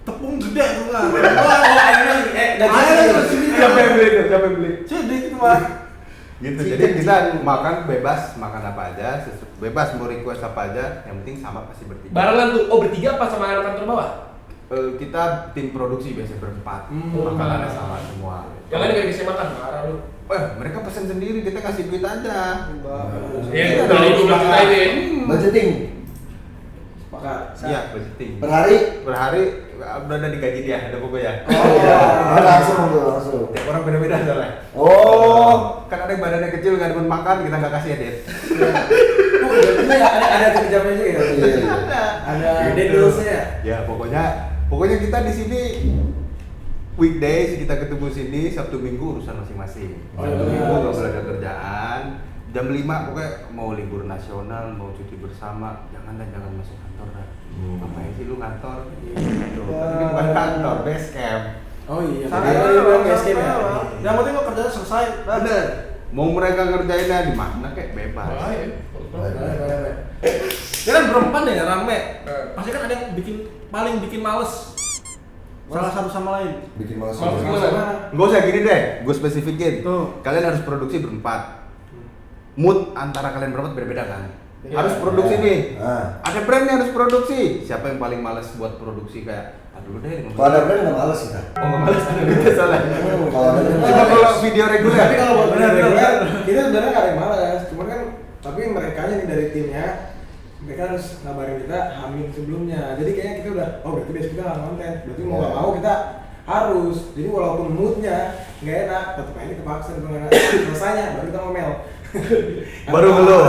Tepung gede tuh kan. Oh, ayamnya Ayam siapa yang beli itu? Siapa yang beli? Sedih itu mah. Gitu, jadi kita makan bebas, makan apa aja, bebas mau request apa aja, yang penting sama pasti bertiga. Barengan tuh. Oh bertiga apa sama anak kantor bawah? Kita tim produksi biasanya berempat, makanannya sama semua. Yang lain gak dikasih makan, marah lu. Mereka pesen sendiri, kita kasih duit aja. Iya, dari 12 juta itu ya. Budgeting Sepakat. Iya, budgeting. per hari. Per hari udah ada digaji dia, ada pokoknya. Oh iya. Langsung. Tiap orang beda-beda soalnya. Oh. Kan ada yang badannya kecil nggak dapat makan, kita nggak kasih ya, Dit. Oh, ada jamnya juga ya. Iya. Ada deadline-nya. Ya pokoknya kita di sini weekdays kita ketemu sini, Sabtu Minggu urusan masing-masing. Oh, Sabtu iya. Minggu nggak boleh ada kerjaan. Jam 5 pokoknya mau libur nasional, mau cuti bersama, jangan masuk kantor dah. Ngapain sih lu kantor? Gitu. Tapi ini bukan kantor, base camp. Oh iya. Santai Jadi lah, bilang santai escape ya. lah. Yang penting kok kerjanya selesai. Bener. Mau mereka ngerjainnya di mana kayak bebas. Dia kan berempat ya rame. Pasti kan ada yang paling bikin males. Salah satu sama lain. Bikin malas. Malas Malas. gimana? Gak usah gini deh, gue spesifikin. Tuh. Kalian harus produksi berempat. Mood antara kalian berempat berbeda kan? Iya. Harus produksi nih. Ah. Ada brand yang harus produksi. Siapa yang paling malas buat produksi kayak aduh deh. Kalau ada brand nggak malas kita. Oh nggak malas ada duitnya soalnya. Kalau ada brand Cuma kalau video reguler. Tapi kalau buat Bener, benar bener. kita sebenarnya nggak ada yang malas. Cuman kan tapi mereka nih dari timnya mereka harus ngabarin kita hamil sebelumnya. Jadi kayaknya kita udah berarti besok kita nggak konten. Berarti mau nggak mau kita harus. Jadi walaupun moodnya nggak enak, tetap aja kepaksa dengan selesainya baru kita ngomel. Baru ngeluh.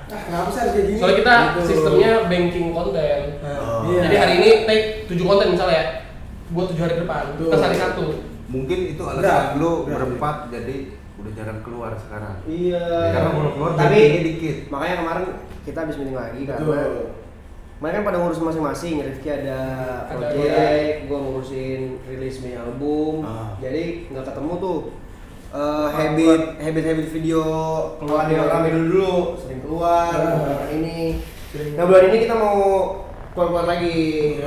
Kenapa sih harus kayak gini? Soalnya kita Gitu. sistemnya banking konten. Iya. Jadi hari ini take 7 konten misalnya ya. Buat 7 hari ke depan. Betul. Kita hari 1. Mungkin itu Udah, alasan lu udah. berempat jadi udah jarang keluar sekarang. Iya. Karena kalau keluar Tapi ratingnya dikit. makanya kemarin kita habis meeting lagi karena Betul. mereka kan pada ngurus masing-masing. Rifki ada Ada project, gua ngurusin rilis mini album. Ah. Jadi nggak ketemu tuh. habit video keluar rame dulu, sering keluar, ini. Nah bulan ini kita mau keluar lagi,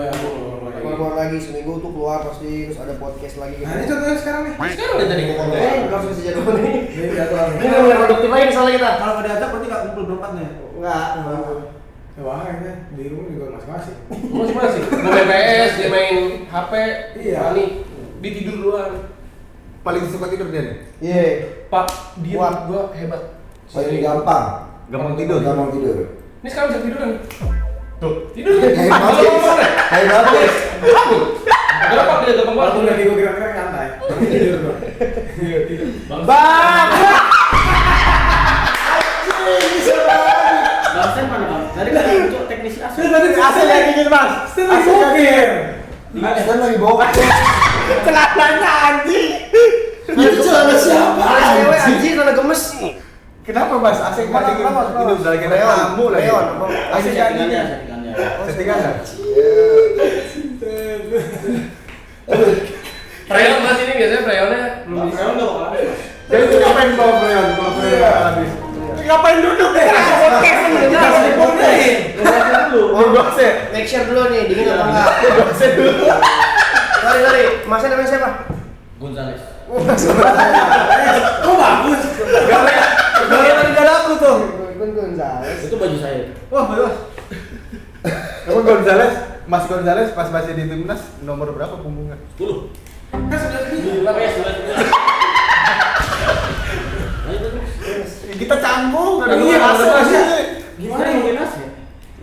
keluar lagi seminggu tuh keluar pasti, terus ada podcast lagi. Nah ini contohnya sekarang nih. Sekarang udah jadi ngomong. Langsung kasih jadwal nih. Ini jadwal. Ini mulai produktif lagi nih soalnya kita. Kalau nggak diajak berarti nggak kumpul berempat nih. Enggak. Wah ini di rumah juga masing-masing. Masing-masing. Gue main PS, dia main HP, Iya. Fani, dia tidur duluan. Paling suka tidur dia nih. Iya. Pak, dia Kuat. gue hebat. Paling gampang. Gampang tidur. Gampang tidur. Ini sekarang bisa tiduran. Tuh, tidur. Kayak bagus. Kayak bagus. Kenapa dia gampang banget? Walaupun lagi gue gerak-gerak nyantai. Tidur bro. Iya tidur. Bang. Bang Sen mana bang? Tadi kan untuk teknisi AC. Tadi AC lagi gitu mas. AC lagi. Kan lagi bawa. Celananya anjing. Itu celana siapa? Cewek anjing karena gemes. Kenapa mas? Asik Kenapa, banget kenapa? ini udah lagi Reon, tamu lagi. Reon, apa? Asik Settingannya, kan? settingannya. Settingan ya? Freon mas ini biasanya freonnya belum Bang bisa. Freon nggak bakal habis. Jadi itu ngapain bawa Freon? Kalau Freon habis. Ngapain duduk deh? Podcast nih. Oh gosnya. Make sure dulu nih, dingin apa enggak? Gosnya dulu. Sorry. Masnya namanya siapa? Gonzales. Kok bagus? Gawe tadi dadaku tuh. Gonzales. Itu baju saya. Wah bagus. Kamu Gonzales, Mas Gonzales pas masih di timnas nomor berapa punggungnya? 10. Kan sudah segini. Berapa ya? 11. Kita canggung. Iya, masa. Gimana Saya ini? mungkin AC.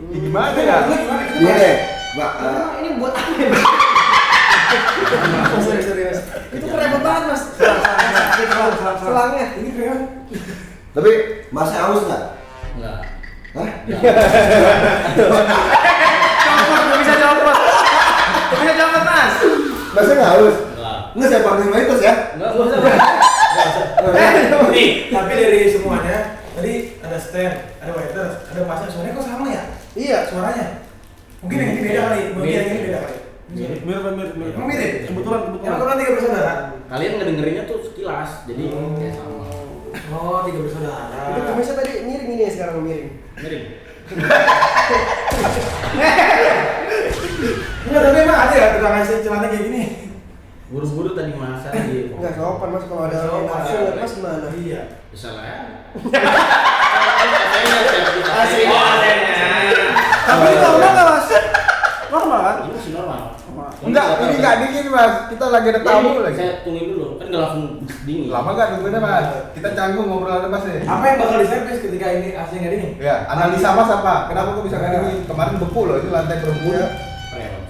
Gimana ya? Gimana? Iya deh. Mbak, Ini buat apa ya? Sorry. Itu repot banget mas. Selangnya. Ini keren. tapi masih haus nggak? Enggak. Hah? Bisa jawab mas. Bisa jawab mas. Masih nggak haus? Enggak. Nggak saya panggil Maitos ya? Enggak usah. Nih, tapi dari semuanya tadi ada stand, ada waiters, ada masnya, suaranya kok sama ya? Iya. Suaranya. Mungkin yang ini beda kali, mungkin yang ini beda kali. Mirip. Emang mirip? Kebetulan. Emang 3 bersaudara? Kalian ngedengerinnya tuh sekilas, jadi kayak sama. Oh, 3 bersaudara. Itu kumisnya tadi miring ini ya sekarang miring. Mirip. Enggak, tapi emang ada ya tukang ngasih celana kayak gini? Buru-buru tadi masa di. Enggak sopan mas kalau ada orang nafsu lihat mas gimana? Iya. Bisa lah ya. Tapi ini normal nggak mas? Normal kan? Ini masih normal. Enggak, ini nggak dingin mas. Kita lagi ada tamu lagi. Saya tungguin dulu, kan nggak langsung dingin. Lama nggak nungguinnya mas? Kita canggung ngobrol ada mas nih. Apa yang bakal diservis ketika ini AC nggak dingin? Ya, analisa mas apa? Kenapa kok bisa nggak dingin? Kemarin beku loh, ini lantai berbeku. Freon.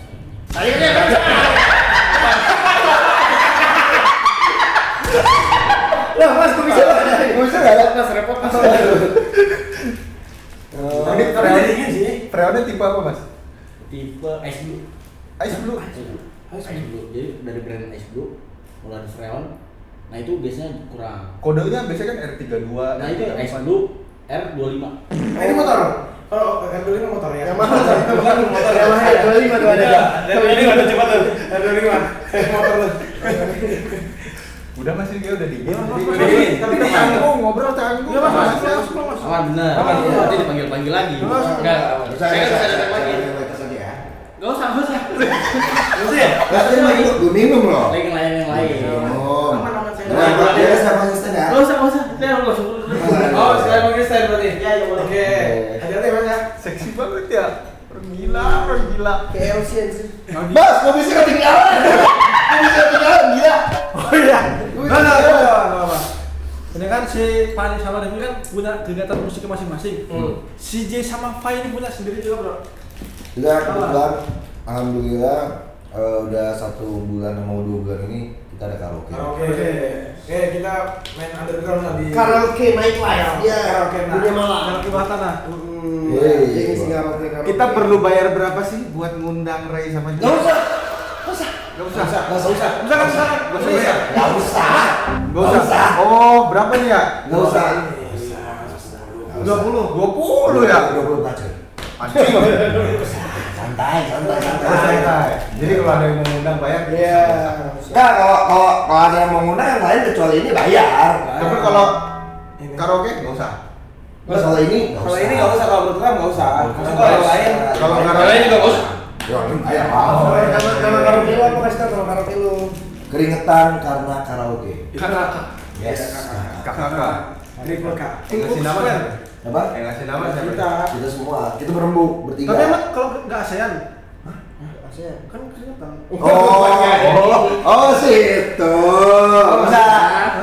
Akhirnya Lah mas kok bisa? Bisa nggak ada? Mas repot mas. Ini Tapi freon, dingin sih. freonnya tipe apa mas? Tipe Ice Blue. Ice blue. Ice Blue. Jadi dari brand Ice Blue mulai ada Freon. Nah itu biasanya kurang. Kodenya biasanya kan R32. Nah itu Ice Blue R25. Nah, ini motor. Kalau R25 motor ya. Yang mahal. Bukan motor Yang mahal, 25 tuh ada. Ini ada cepat tuh. R25. Motor tuh. Udah mas ini dia udah dingin. Udah dingin. Tapi kita canggung, ngobrol canggung. Iya, Mas. Mas. Aman bener. Aman, iya. Nanti dipanggil-panggil lagi. Enggak. Saya nggak bisa datang lagi. Maitos lagi ya. Nggak usah, nggak usah. Terus ya? Nggak tadi mau gue minum loh. Lagi ngelayan yang lain. Oh. Aman saya. Nah, dia sama asisten ya. Nggak usah. Saya nggak usah. Oh, sekalian pakai stand berarti? Iya, iya boleh. Oke. Hati-hati mas ya. Seksi banget ya. Orang gila. Kayak LC sih. Mas, kok bisa ketinggalan? Kok bisa ketinggalan? Gila. Oh iya. Nggak. Ini kan si Fani sama Devi kan punya kegiatan musiknya masing-masing. Si J sama Fai ini punya sendiri juga bro. Sudah kebetulan, alhamdulillah udah 1 bulan mau 2 bulan ini kita ada karaoke. Oke. Oke, kita main underground lah di Karaoke nightlife. Iya. Karaoke nah. Dunia malam. Karaoke Bahtana. Jadi sih karaoke. Kita perlu bayar berapa sih buat ngundang Ray sama Enggak usah. Gak usah. Nggak usah. Gak usah. Oh, berapa nih ya? Nggak usah. 20 ya? 20 budget. Anjing. Santai. Jadi kalau ada yang mau ngundang bayar. Iya. Nah, kalau ada yang mau ngundang yang lain kecuali ini bayar. Tapi kalau karaoke nggak usah. Kalau ini Kalau ini nggak usah, kalau menurut gue nggak usah. Maksudnya kalau yang lain, Kalau Kalian juga nggak usah. Ya, ini bayar. Kalau karaoke lu apa kasih tau kalau karaoke lu? Keringetan karena karaoke. Kakak. Yes. kakak. triple K. Yang ngasih nama siapa? Apa? Yang ngasih nama siapa? Kita. Kita semua, kita berembuk bertiga. Tapi emang kalau nggak ASEAN, Asia. kan keringetan. Oh, situ. Bisa.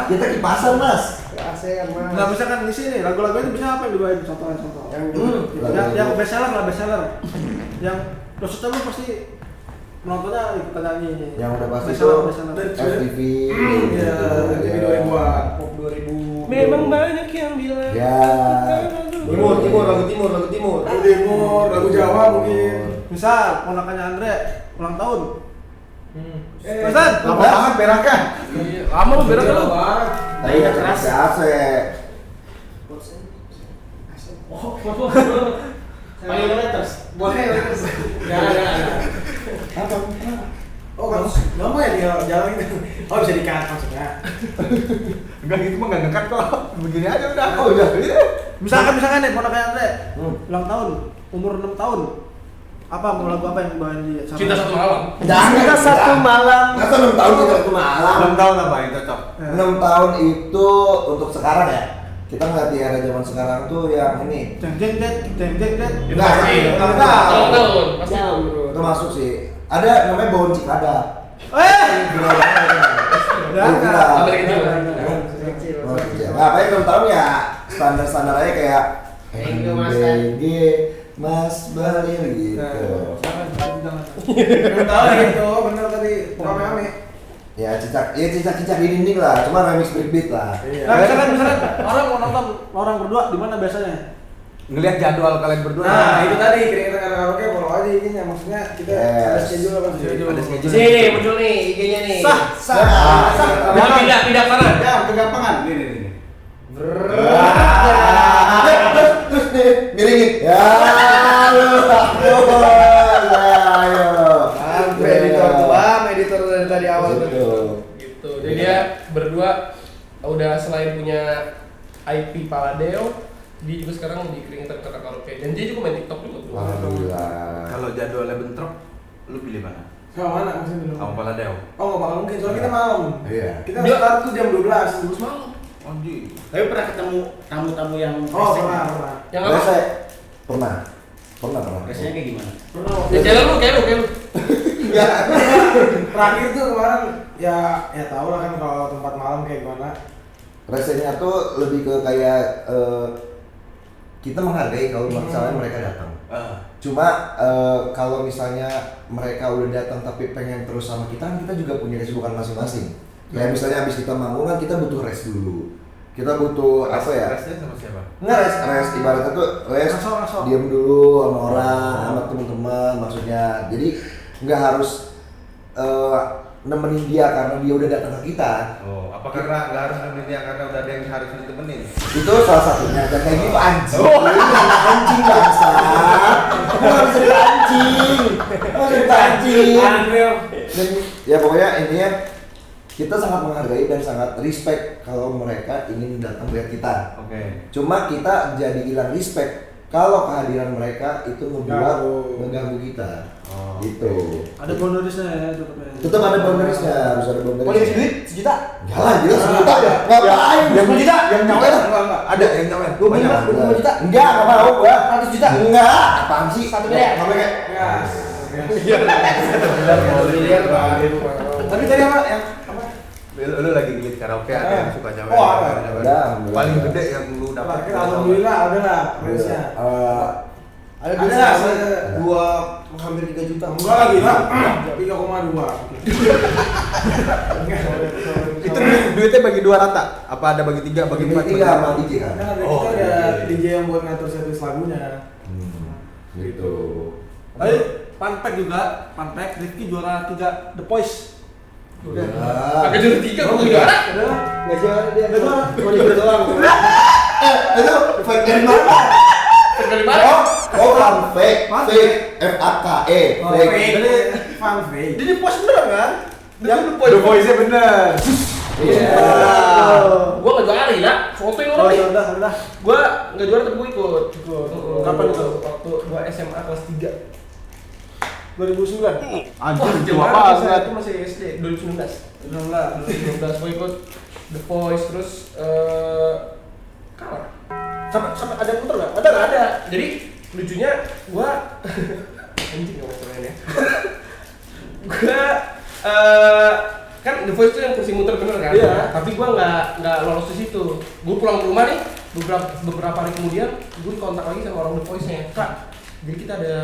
Kita kipasan, Mas. ASEAN mah. Nggak bisa kan di sini lagu-lagu itu bisa apa yang dibawain contoh. Yang best seller lah, best seller. Yang maksudnya lu pasti penontonnya ikutan nyanyi. Yang udah pasti Best itu seller, best seller. FTV. Iya, TV 2000-an, pop 2000. Memang banyak yang bilang. Ya. Lagu timur. Lagu timur, lagu Jawa mungkin. Misal ponakannya Andre ulang tahun. Eh, Ustaz, Lama banget beraknya. Iya, lama lu berak lu. banget. Tapi udah keras. AC. Paling Lakers. Boleh, Lakers. Jangan. Apa? Oh, kan lama ya dia jalan itu. Oh, bisa di-cut maksudnya. Enggak gitu mah nggak ngekat kok. Begini aja udah. Oh udah. misalkan nih ponakannya Andre ulang tahun, umur 6 tahun. Apa mau lagu apa yang dibawain dia? Cinta satu malam. Cinta satu malam. Masa 6 tahun kita satu malam? 6 tahun apa yang cocok? 6 tahun itu untuk sekarang ya. Kita nggak di era zaman sekarang tuh yang ini. Jeng jeng jeng jeng jeng jeng. Itu Nggak, pasti. nggak. Ulang tahun. Pasti. Jam, bro. Termasuk sih. Ada namanya Bawon Cikada. Gila banget. Udah, dari kecil. Kecil. Nah, apa yang 6 tahun ya standar aja kayak Thank you, Mas. MBG Mas Balir gitu. Belum tahu gitu, bener tadi pokoknya ame. Ya cicak-cicak di dinding lah, cuma remix breakbeat lah. Nah, misalkan orang mau nonton orang berdua di mana biasanya? Ngelihat jadwal kalian berdua. Nah, itu tadi kira-kira karaoke follow aja IG-nya. Maksudnya kita ada schedule apa schedule. Ada schedule. Sini muncul nih IG-nya nih. Sah. Mau pindah sana. Ya, kegampangan. Nih. Terus nih miringin. Ya lu. Editor dari tadi awal tuh. Gitu. Jadi dia berdua udah selain punya IP Paladeo, dia juga sekarang di keringetan karaoke dan dia juga main TikTok juga tuh. Alhamdulillah. Kalau jadwalnya bentrok, lu pilih mana? Sama mana maksudnya dulu? Sama Paladeo. Oh, nggak bakal mungkin soalnya kita malam. Iya. Kita start tuh jam 12. Terus malam. Anjir. Tapi pernah ketemu tamu-tamu yang Oh, pernah. Yang apa? Rese. Pernah. Rasanya kayak gimana? Ya jalan lu kayak lu. Ya, terakhir tuh kemarin ya tau lah kan kalau tempat malam kayak gimana. Resenya tuh lebih ke kayak kita menghargai kalau misalnya mereka datang. Cuma kalau misalnya mereka udah datang tapi pengen terus sama kita, kan kita juga punya kesibukan masing-masing. Kayak misalnya habis kita manggung kan kita butuh rest dulu. Kita butuh apa ya? Restnya sama siapa? Nggak rest ibaratnya tuh rest, Ngaso. diam dulu sama orang, sama teman-teman maksudnya. Jadi nggak harus nemenin dia karena dia udah datang ke kita. Oh, apa karena nggak harus nemenin dia karena udah ada yang harus ditemenin? Itu salah satunya. Dan kayak gitu anjing. Anjing bangsa. Nggak bisa anjing. Dan ya pokoknya intinya kita sangat menghargai dan sangat respect kalau mereka ingin datang lihat kita. Oke. Cuma kita jadi hilang respect kalau kehadiran mereka itu membuat mengganggu kita. Oh. Gitu. Ada boundariesnya ya tetapnya. Tetap ada boundariesnya, harus ada boundariesnya. Mau dikasih duit sejuta? Jalan jelas sejuta ya. Ngapain? Yang juta? Yang nyawer enggak. Ada yang nyawer. Gua banyak. 25 juta? Enggak mau gua. 100 juta? Enggak, apaan sih? 1 miliar? Enggak pakai. Miliar. Tapi tadi apa yang apa? Lu lagi ngeliat karaoke ada yang suka nyawer. Oh, ada. Ada. Paling gede yang lu dapat. Terakhir alhamdulillah ada lah range-nya. Ada Ada, duitnya ada. gua hampir 3 juta. Enggak lagi lah. 3,2. Itu duitnya bagi 2 rata? Apa ada bagi 3, bagi 4? Tiga sama DJ kan. Kan ada Oh, kita ada iya. DJ yang buat ngatur setlist lagunya. Gitu. Tapi fun fact juga, fun fact Rifki juara 3 The Voice. Pakai juara 3 gua juara. Nggak juara dia. Nggak juara. Mau juara doang. Itu fact dari mana? Dari mana? Oh, fun fake. Fun Fake. F-A-K-E. Oh, Fake. jadi fun fake. Jadi post beneran kan? Yang The Voice-nya bener. Iya. Gua nggak juara ya, fotoin Oh, orang nih. udah. Gua nggak juara tapi gua ikut. Kapan itu? Waktu gua SMA kelas 3. 2009. Anjir, Jauh tua banget, banget. itu masih SD 2019. 2019. Gua ikut The Voice terus kalah. Sampai ada yang muter nggak? Ada nggak ada. Jadi lucunya gua anjing nggak mau ya. Gua kan The Voice itu yang kursi muter bener kan? Iya. Tapi gua nggak lolos di situ. Gua pulang ke rumah nih beberapa hari kemudian gua dikontak lagi sama orang The Voice-nya. Kak, jadi kita ada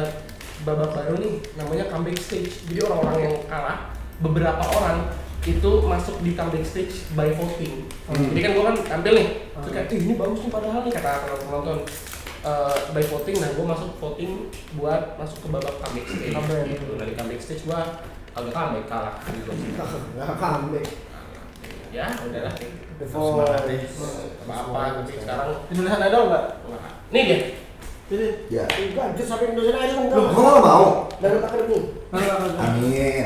babak baru nih namanya comeback stage. Jadi orang-orang yang kalah beberapa orang itu masuk di comeback stage by voting. Jadi kan gua kan tampil nih. Terus kayak, ini bagus nih padahal nih kata penonton. By voting, nah gue masuk voting buat masuk ke babak comeback stage. Gitu. Dari comeback stage gue agak comeback kalah gitu. Nggak comeback. Ya udahlah. The Voice. Apa-apa tapi sekarang Indonesian Idol nggak? nih dia. Jadi. Ya. Enggak, just sampai Indonesia aja Lu enggak. nggak mau? Dari takut nih. Amin.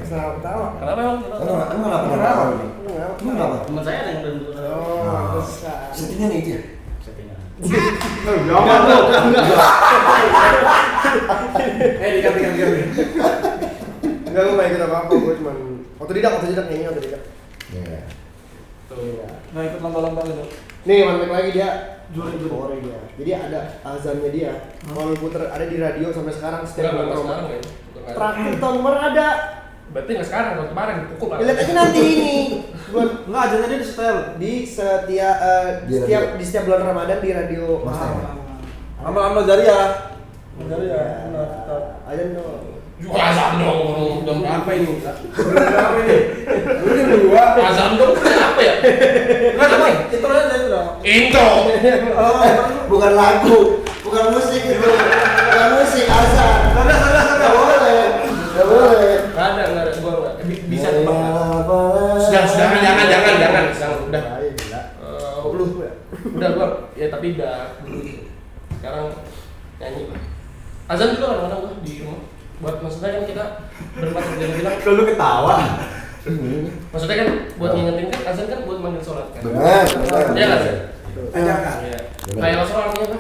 Kenapa ketawa? Kenapa emang? Emang nggak pernah tahu nih? Emang kenapa? Teman saya ada yang udah Oh, besar. Settingnya nih dia. settingan. Dikat. Enggak, gue nggak ikut apa-apa, gue cuman otodidak nyanyi otodidak. Iya. Iya. Nggak ikut lomba-lomba gitu. Nih, mantek lagi dia Juri. dia. Jadi ada azannya dia. Kalau puter ada di radio sampai sekarang setiap Enggak bulan sekarang Ramadan. ya. Terakhir tahun kemarin ada. Berarti nggak sekarang, tahun kemarin dipukul Pak. Lihat aja nanti ini. Buat Nggak, aja dia di setel. di Di radio. setiap bulan Ramadan di radio. Mas Teng. Amal Jariah. Jariah. Benar. tetap. Ada dong. Juga azan dong, jam berapa ini? Berapa ini? Lu jam 2. Azan dong, apa ya? Nggak, tapi itu aja itu dong. Intro. Oh, Bukan lagu, bukan musik itu. Bukan musik, azan. Nggak boleh. Nggak boleh. Nggak ada, gua nggak. Bisa Iya, tebak. apa? Jangan, udah. Ayo gila. Lu udah gua ya tapi udah dulu gitu. Sekarang nyanyi. Azan juga kadang-kadang gua di rumah. Buat maksudnya kan kita berempat bilang Kalau lu ketawa. maksudnya kan buat ngingetin kan azan kan buat manggil sholat kan. Benar. Iya nggak sih? ajakan. Iya. Benar. Kayak sholat artinya apa?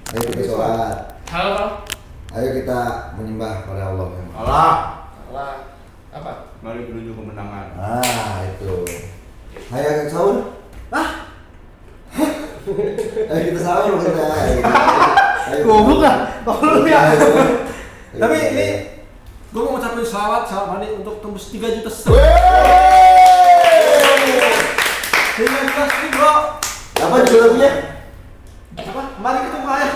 Ayo kita sholat. Hal Ayo kita menyembah pada Allah. Allah. Allah apa? Mari menuju kemenangan. Ah, itu. Ayo kita sahur. Ayo kita sahur kita. Ayo. Goblok lah. Tolong ya. Ayo. Tapi ini gue mau ngucapin selamat mandi untuk tembus 3 juta subscriber. Wey! 3 juta subscriber, bro. Apa judul lagunya? Apa? Mari ketemu ayah.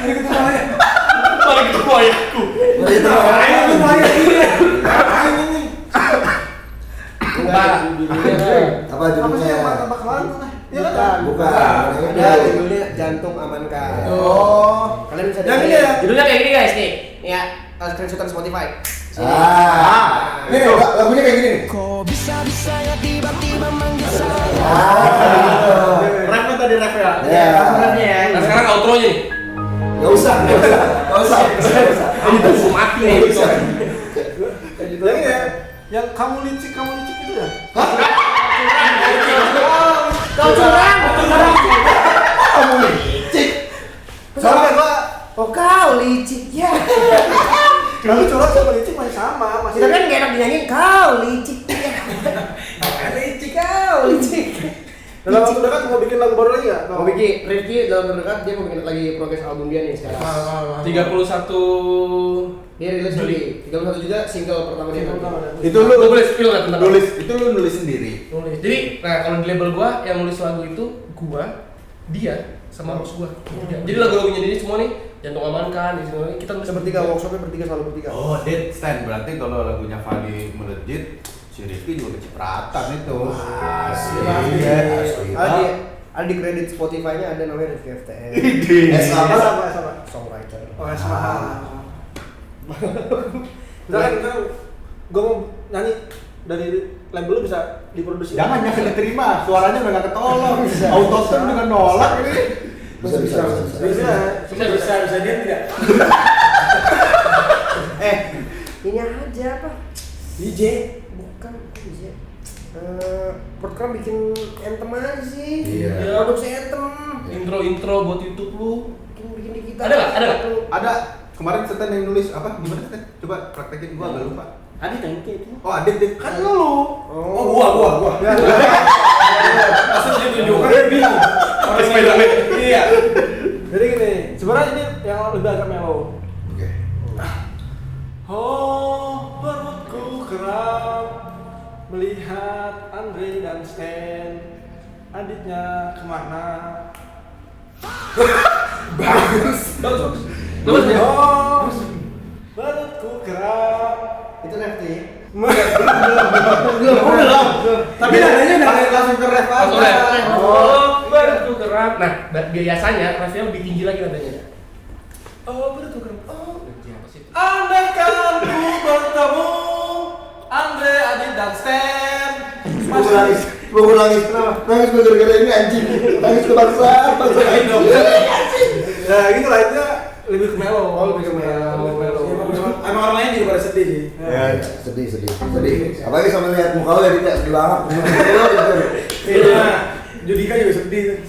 Mari ketemu ayah. Mari ketemu ayahku. Mari kita Ayo ketemu ayah ini. Ini. Enggak. apa Apa sih judulnya? yang tambah kemarin tuh? Iya kan? Bukan. Ada judulnya Jantung Amankan. Oh. Kalian bisa Yang ini dengerin. ya? Judulnya kayak gini guys nih. Ya, screenshotan Spotify. Sini. Ini nih, lagunya kayak gini nih. Kok bisa-bisanya tiba-tiba manggil saya? Rap tadi rap ya. Ya. Nah sekarang outro-nya nih. Gak usah. Ini tuh mati nih. Yang ini ya. Yang kamu licik itu ya? Kau curang. Kamu licik. Soalnya gua Oh kau licik ya. kalau curang sama licik masih sama, masih. Kita kan gak enak dinyanyiin kau licik ya. Licik kau licik. Dalam waktu dekat mau bikin lagu baru lagi nggak? Mau bikin Rifki dalam waktu dekat dia mau bikin lagi progres album dia nih sekarang. 31 Dia rilis Juli. 31 juga single pertama dia. Itu lu Gua boleh spill nggak tentang itu lu nulis sendiri. nulis. Jadi, nah kalau di label gua yang nulis lagu itu gua, dia sama bos gua. Jadi lagu-lagunya dia semua nih Jantung Amankan, di sini kita nulis Bertiga workshopnya bertiga selalu bertiga. Oh, dead stand berarti kalau lagunya Fali melejit, si Rifki juga kecipratan itu. Asli. Ada di kredit Spotify-nya ada namanya Rifki FTN. Sama. Songwriter. Oh, sama. Misalkan gue mau nyanyi dari label lu bisa diproduksi. Jangan diterima, suaranya udah gak ketolong. Autotune dengan nolak ini. Bisa dia tidak. Ini aja apa? DJ. Bukan DJ. Program bikin anthem aja sih. Iya. Produksi anthem. Intro buat YouTube lu. Bikin di kita. Ada nggak? Ada. Kemarin Setan yang nulis apa? Gimana Setan? Coba praktekin, gua agak lupa. Adit yang itu. Oh, Adit kan lu. Oh, gua. Langsung dia tunjukkan dia bingung. Orang Spider-Man. Iya. Jadi gini, sebenarnya ini yang lebih agak mellow. Oke. Oh, perutku keram melihat Andre dan Stan. Aditnya kemana? Bagus. Oh, perutku keram. Itu nanti. Belum. Tapi nadanya langsung ke ref aja. Langsung ref. Oh, bertu keram. Nah, biasanya refnya lebih tinggi lagi nadanya. Oh, bertu keram. Oh, apa sih? Andaikan ku bertemu Andre, Adit dan Stan. Gue nangis kenapa? Nangis gue gara-gara ini anjing. Nangis kebangsaan, bangsa anjing. Ya gitu lah, itu lebih ke melo. Oh, lebih ke melo. Emang orang lain juga pada sedih sih. Ya, sedih. Apalagi sama lihat muka lu ya, tidak sedih banget. Iya. Judika juga sedih.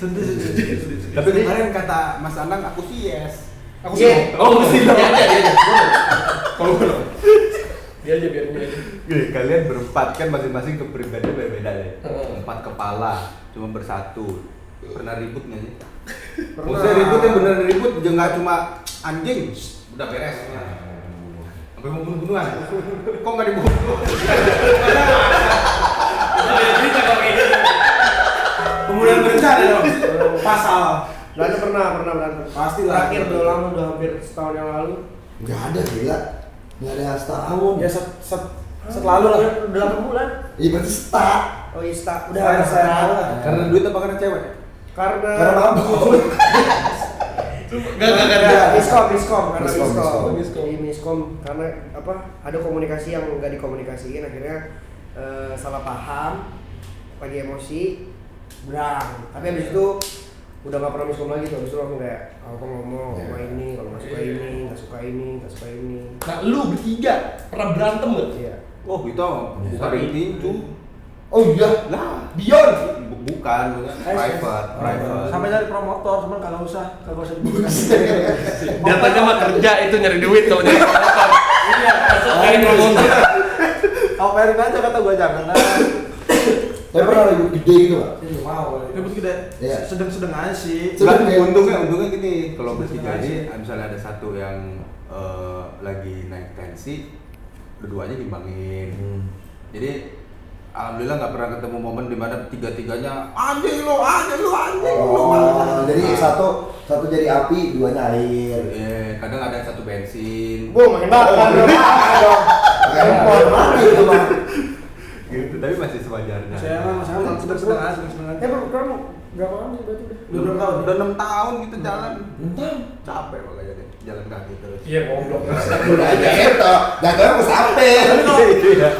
Tapi kemarin kata Mas Anang aku sih yes. Aku sih. Oh, mesti dia aja. Kalau belum. Dia aja biar dia aja. Gini, kalian berempat kan masing-masing kepribadian beda-beda deh. 4 kepala, cuma bersatu. Pernah ribut nggak sih? Maksudnya ribut yang bener ribut, jangan cuma anjing, udah beres. Sampai mau bunuh-bunuhan. Kok nggak dibunuh? Pembunuhan berencana dong. Pasal. Berantem pernah berantem. Pasti lah. Terakhir udah lama, udah hampir setahun yang lalu. Gak ada gila. Gak ada yang setahun. Ya set lalu lah. Udah 8 bulan. Iya berarti start. Oh iya, udah Saya setahun. Karena duit apa karena cewek? Karena mabuk. Enggak. miskom karena Miskom. miskom karena apa? Ada komunikasi yang enggak dikomunikasiin, akhirnya salah paham, lagi emosi, berang. Tapi habis itu udah nggak pernah miskom lagi tuh, habis itu langsung kayak apa ngomong sama ini, kalau nggak suka ini, nggak suka ini. Nah, lu bertiga pernah berantem nggak? Iya. Oh itu saling tinju. Oh iya. Lah, Beyond. bukan private. Sampai nyari promotor, cuman kagak usah dibuka. Datanya mah kerja itu nyari duit kalau nyari promotor. Iya. Kayak promotor. Operin aja kata gua jangan. Tapi pernah ribut gede gitu gak? Wow, ribut gede. Iya. Sedang aja sih. Untungnya gini, kalau bertiga ini misalnya ada satu yang lagi naik tensi, keduanya gimbangin. Jadi alhamdulillah nggak pernah ketemu momen di mana tiga-tiganya anjing lo. Oh, jadi satu jadi api, duanya air. Iya, kadang ada yang satu bensin. Makin bakar dong. Mati itu mah. Gitu, tapi masih sewajarnya. Saya sedang aja. Kamu berapa lama sih berarti udah? Udah 6 tahun gitu jalan. Capek makanya deh, jalan kaki terus. Iya, goblok. Udah aja itu. Jatuhnya mau sampai. Tapi kalau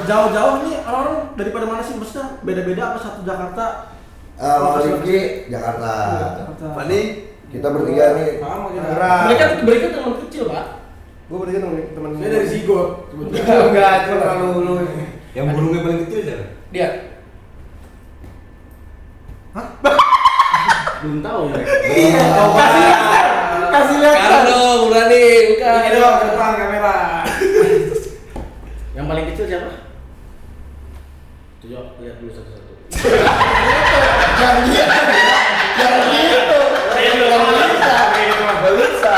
jauh-jauh ini orang-orang daripada mana sih? Maksudnya beda-beda apa satu Jakarta? Mau Rifki, Jakarta. Paling Kita bertiga nih. Mereka teman kecil, Pak. Gue berarti teman Saya dari Zigot. enggak, cuma kalau lu yang burungnya paling kecil siapa? Dia. Belum tahu mereka. Iya, kasih lihat. Sekarang dong, berani, bukan. Ini dong ke depan kamera. Yang paling kecil siapa? Tuh, yuk, lihat dulu satu-satu. Jangan gitu. Gak bisa.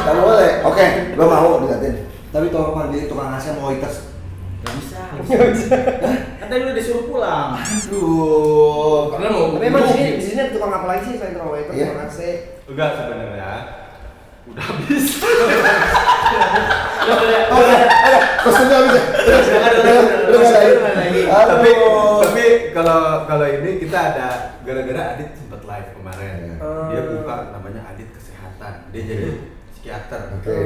Gak boleh. Oke, gua mau dikatain. Tapi tolong manggilin tukang nasi mau itas. Gak bisa. Kan tadi udah disuruh pulang. Aduh. Karena mau. Tapi emang di sini ada tukang apa lagi sih selain tukang waiter, Iya. tukang AC? Enggak sebenarnya. Udah habis. Kostumnya habis ya? Tapi kalau ini kita ada gara-gara Adit sempat live kemarin. Dia buka namanya Adit Kesehatan. Dia jadi psikiater. Oke.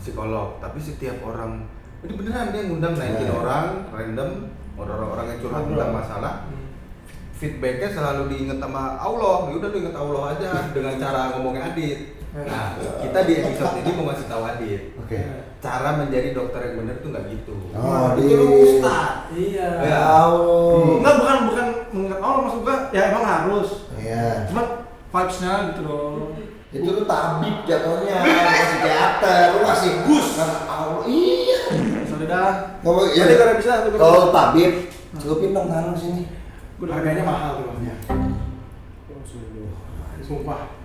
Psikolog. Tapi setiap orang ini beneran dia ngundang naikin orang random orang-orang yang curhat tentang masalah, feedbacknya selalu diinget sama Allah. Ya udah lu inget Allah aja dengan cara ngomongnya Adit. Nah, kita di episode ini mau ngasih tahu Adit. Oke. Cara menjadi dokter yang benar tuh nggak gitu. Oh, itu lu ustad. Iya. Ya Allah. Enggak, bukan mengingat Allah, maksud gua ya emang harus. Iya. Cuman vibes-nya gitu loh. Itu tuh tabib jatuhnya, masih teater, lu masih gus. Allah, iya. Sudah dah. Kalau Jadi kalau bisa tuh. kalau tabib, celupin dong tangan sini. Harganya mahal tuh Bang. Sumpah.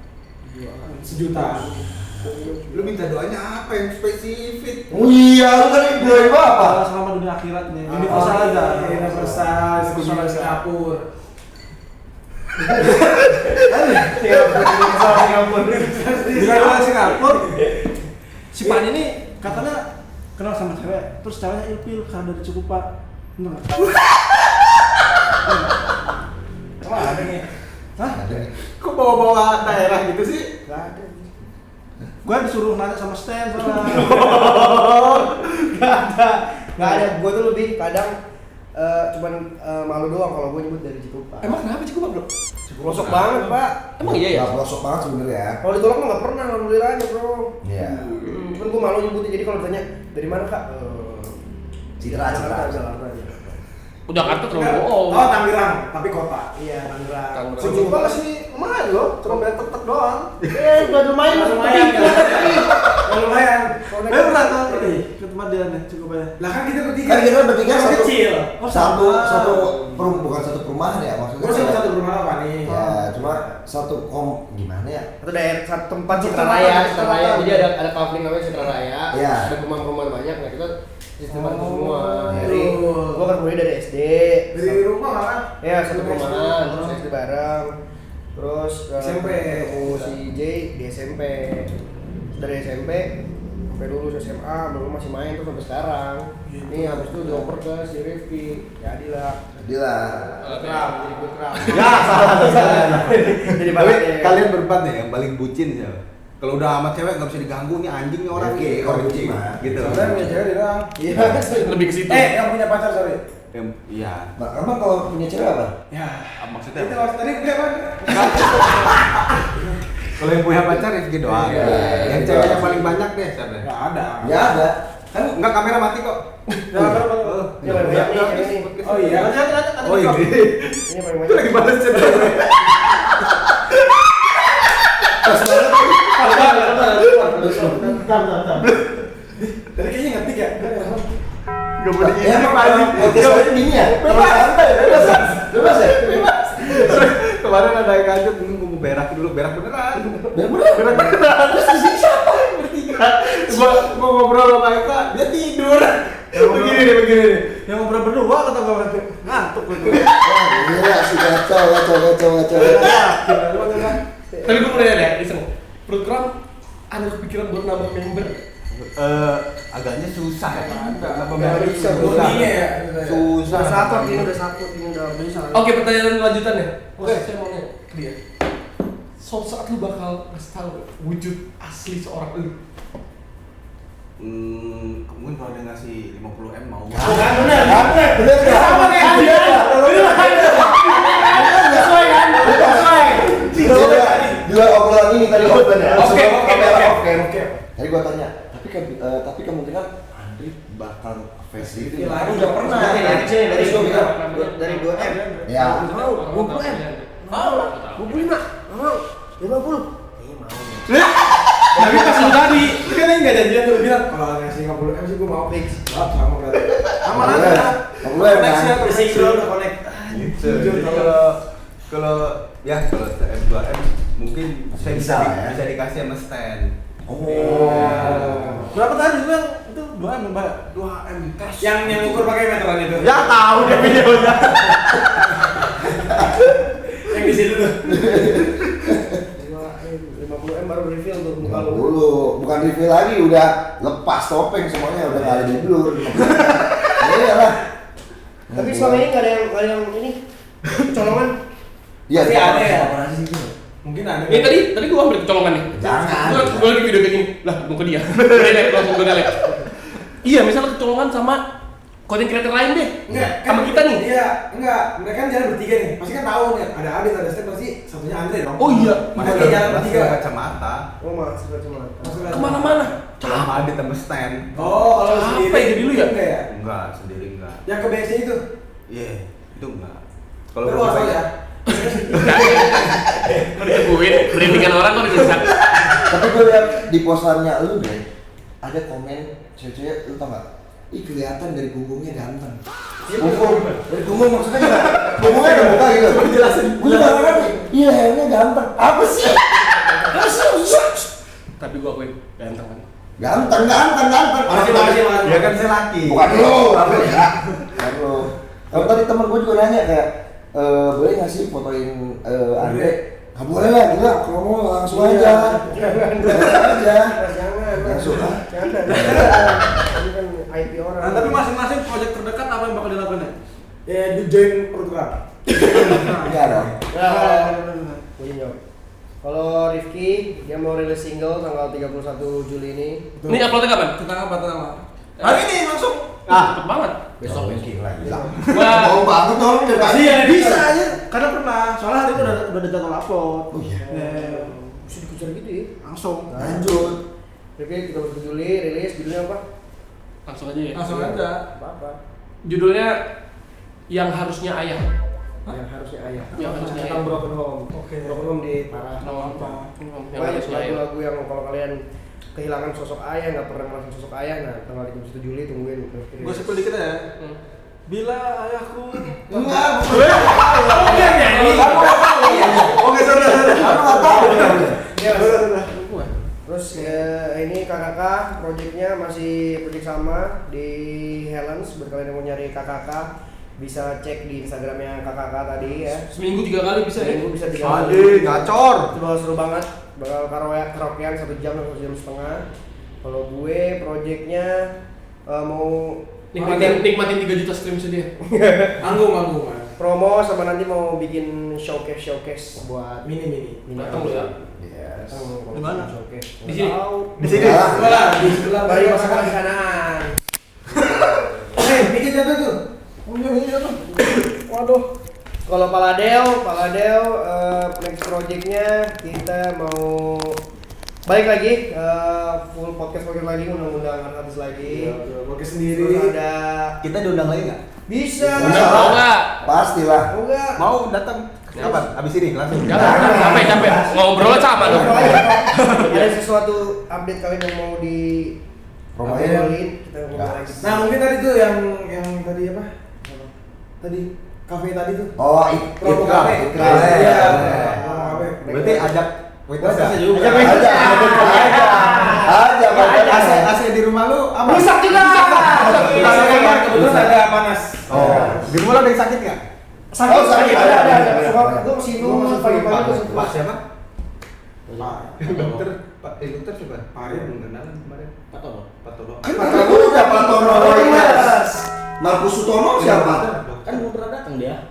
1 juta. Lu minta doanya apa yang spesifik? Oh iya, lu tadi doain apa? Selama dunia akhirat nih. Universal aja. Universal di Singapura. Di Singapura. Si Pan ini katanya kenal sama cewek, terus ceweknya ilfil karena dari cukup Pak. Bener nggak? Emang ada nih? Hah? Ada. Kok bawa-bawa daerah gitu sih? Gak ada. Gue disuruh nanya sama Stan soalnya. Gak ada, gue tuh lebih kadang cuman malu doang kalau gue nyebut dari Cikupa. Emang kenapa Cikupa bro? Pelosok banget pak. Emang iya ya? Nggak pelosok banget sebenarnya. Kalau ditolak mah nggak pernah, alhamdulillah bro. Iya. Cuman gue malu nyebutin, jadi kalau ditanya dari mana kak? Citra. Jakarta. Jakarta terlalu bohong. Oh, Tangerang, tapi kota. Iya, Tangerang. Si Cikupa kesini lumayan loh, cuma bayar tetep doang. Udah lumayan. Lumayan. Tapi pernah tuh ini ke tempat dia nih, Cikupa ya. Lah kan kita bertiga. Kan kita bertiga Masih satu kecil. bukan satu perumahan ya maksudnya. Gue satu rumah apa nih? Ya, cuma satu gimana ya? Satu daerah, satu tempat Citra Raya. Jadi ada kampung namanya Citra Raya. Iya. Ada perumahan-perumahan banyak. Nah kita sistem itu semua. Oh. Jadi gua kan mulai dari SD. Dari rumah kan? Ya satu perumahan, terus SD bareng. Terus SMP. ketemu si J di SMP. Dari SMP sampai lulus SMA, belum masih main terus sampai sekarang. Nih habis itu dioper ke si Rifki. Jadilah. Kram, jadi gue kram. Ya, salah. Jadi Tapi balik kalian berempat nih yang paling bucin siapa? Kalau udah sama cewek nggak bisa diganggu nih anjing nih orang. Oke, Kalau bucin bucin mah. gitu. Soalnya punya cewek dia doang. Iya. Lebih ke situ. Yang punya pacar sorry. Iya. Nah, emang kalau punya cewek apa? Ya. Maksudnya Itu apa? tadi dia kan. Kalau yang punya pacar Rifki doang. Iya. Yang cewek yang paling banyak deh siapa? Enggak ada. Ya ada. Kan enggak kamera mati kok. Ini paling banyak nih, ini. Oh iya, ada. Oh iya. Ini paling Itu banyak. lagi balas chat. Tadi kayaknya ngetik ya. Gak boleh Ya emang podcast ini ya? Bebas ya? Kemarin ada yang lanjut, gue mau berak dulu, berak beneran. Bener-bener? Berak beneran. Terus di sini siapa yang bertiga? Gua ngobrol sama Eka, dia tidur. Begini nih. Yang ngobrol berdua kata gue berarti ngantuk gue. Iya sih kacau. Tapi gue pernah ada iseng. Program ada kepikiran buat nambah member. Agaknya susah ya. Nggak bisa, Susah. ya. Udah satu, ini udah bisa. Oke, pertanyaan lanjutannya. Oke, saya mau nanya ke dia. Suatu saat lu bakal ngasih tahu wujud asli seorang lu. Mungkin kalau dia ngasih 50M mau. Bener. Sama nih. Sesuai kan? Di luar obrolan ini tadi open ya. Oke. Tadi gua tanya, tapi kemungkinan Andri bakal facelift. Lagi udah pernah. Dari Terus gua bilang, dari 2M. ya. Mau 20M. Mau 25. Mau 50. Tapi pas lu tadi, itu kan nggak janjian tuh bilang kalau ngasih 50M sih gue mau fix. Sama berarti. Sama aja. Koneksi atau fix udah connect. Kalau M2M mungkin saya Bisa ya. bisa dikasih sama stand. Berapa tadi lu bilang itu 2M Mbak? 2M cash. Yang ukur pakai meteran itu. Ya tahu deh videonya. Yang di situ tuh. 50M baru reveal tuh muka lu. Dulu, bukan review lagi, udah lepas topeng semuanya, udah nggak ada di blur. Iya lah. Tapi selama ini nggak ada yang ini kecolongan. Iya, Pasti ada ya? Apaan sih itu? Mungkin ada. Ini tadi gua ambil kecolongan nih. Jangan. Gua lagi video kayak gini. Lah, mau ke dia. Langsung gue lihat. Iya, misalnya kecolongan sama konten creator lain deh. Enggak, Sama kita nih. Iya, enggak. Mereka kan jalan bertiga nih. Pasti kan tahu nih, ada Adit, ada Step, pasti satunya Andre dong. Oh iya. Mereka jalan bertiga. kacamata. Oh, mas, cuma. Kemana-mana. Sama Adit sama Stan. Oh, kalau Capek sendiri jadi lu ya? enggak ya? Enggak, sendiri enggak. Yang ke BSD itu. Iya, itu enggak. Kalau lu asal ya. Mau disebutin, brandingan orang kok disesak. Tapi gue lihat di posternya lu deh, ada komen cewek-cewek, lu tau gak? Ih kelihatan dari punggungnya ganteng. Punggung, dari punggung maksudnya gak? Punggungnya ada muka gitu. Gue jelasin. Gue juga gak ngerti. Iya lehernya ganteng. Apa sih? Tapi gua akuin ganteng kan. Ganteng. Makasih. Dia kan saya laki. Bukan lu. Bukan lu. Kalau tadi temen gue juga nanya kayak, boleh gak sih fotoin Andre? Gak boleh lah, gila. Kalau mau langsung aja. Jangan. Langsung ah. Jangan. Ini kan IP orang. Nah, tapi masing-masing proyek terdekat apa yang bakal dilakukan ya? Ya, di join program. Enggak dong. Gue jawab. Kalau Rifki, dia mau rilis single tanggal 31 Juli ini. Ini uploadnya kapan? Tentang apa? Hari ini langsung. Cepet banget. Besok Gila. Wah. Mau banget dong. Bisa aja. Karena pernah. Soalnya hari itu udah ada jadwal upload. Oh iya. bisa dikejar gitu ya. Langsung. Lanjut. Rifki 31 Juli rilis, judulnya apa? Langsung aja ya. Langsung aja. Apa? Judulnya Yang Harusnya Ayah. Yang harusnya ayah. Yang harusnya Tentang ayah. broken home. Oke. Broken home di parah. Yang Banyak harusnya ayah. lagu-lagu yang kalau kalian kehilangan sosok ayah, nggak pernah ngerasain sosok ayah, nah tanggal 31 Juli tungguin. Gue sepil dikit ya. Bila ayahku. Enggak. Oke, sudah. Kamu nggak tahu. Iya, terus ini KKK projectnya masih project sama di Helens. Buat kalian yang mau nyari KKK bisa cek di Instagramnya KKK tadi ya. Seminggu 3 kali bisa ya. Seminggu bisa 3 kali. Aduh, gacor. Itu bakal seru banget. Bakal karaokean 1 jam atau 1 jam setengah. Kalau gue projectnya mau Nikmatin 3 juta stream dia. Anggung. promo sama nanti mau bikin showcase buat Mini. Datang lu ya. Yes. Di mana? Showcase. Di sini. Di sini. Di sebelah Mari masakan di sanaan. Bikin jatuh tuh. Waduh. Kalau Paladel next projectnya kita mau balik lagi full podcast lagi, undang-undang artis lagi. Podcast Terus sendiri. ada Kita diundang lagi nggak? bisa. Mau nggak? Pastilah. Mau nggak? Mau datang? Kapan? Abis ini langsung. Jangan, capek. Ngobrol sama dong. Ada sesuatu update kalian yang mau di Promoin. obrolin, kita ngobrol lagi. Nah, mungkin tadi tuh yang tadi apa? Tadi kafe tadi tuh. Oh, Promo iklan. kafe. Iklan. Iya. Iya. Promo kafe. Berarti ajak waiters Waiters juga. juga. Aja. AC di rumah lu aman? Rusak juga. Kebetulan ada panas. Oh, di rumah lu ada yang sakit nggak? Sakit, sakit. ada. Suka gue masih pagi-pagi tuh. Pak siapa? Pak. Dokter dokter siapa? Pak Arif. Belum kenalan kemarin. Pak Tono. Pak Tono. Kan lu udah Pak Tono Markus Sutono siapa? Kan belum pernah datang dia.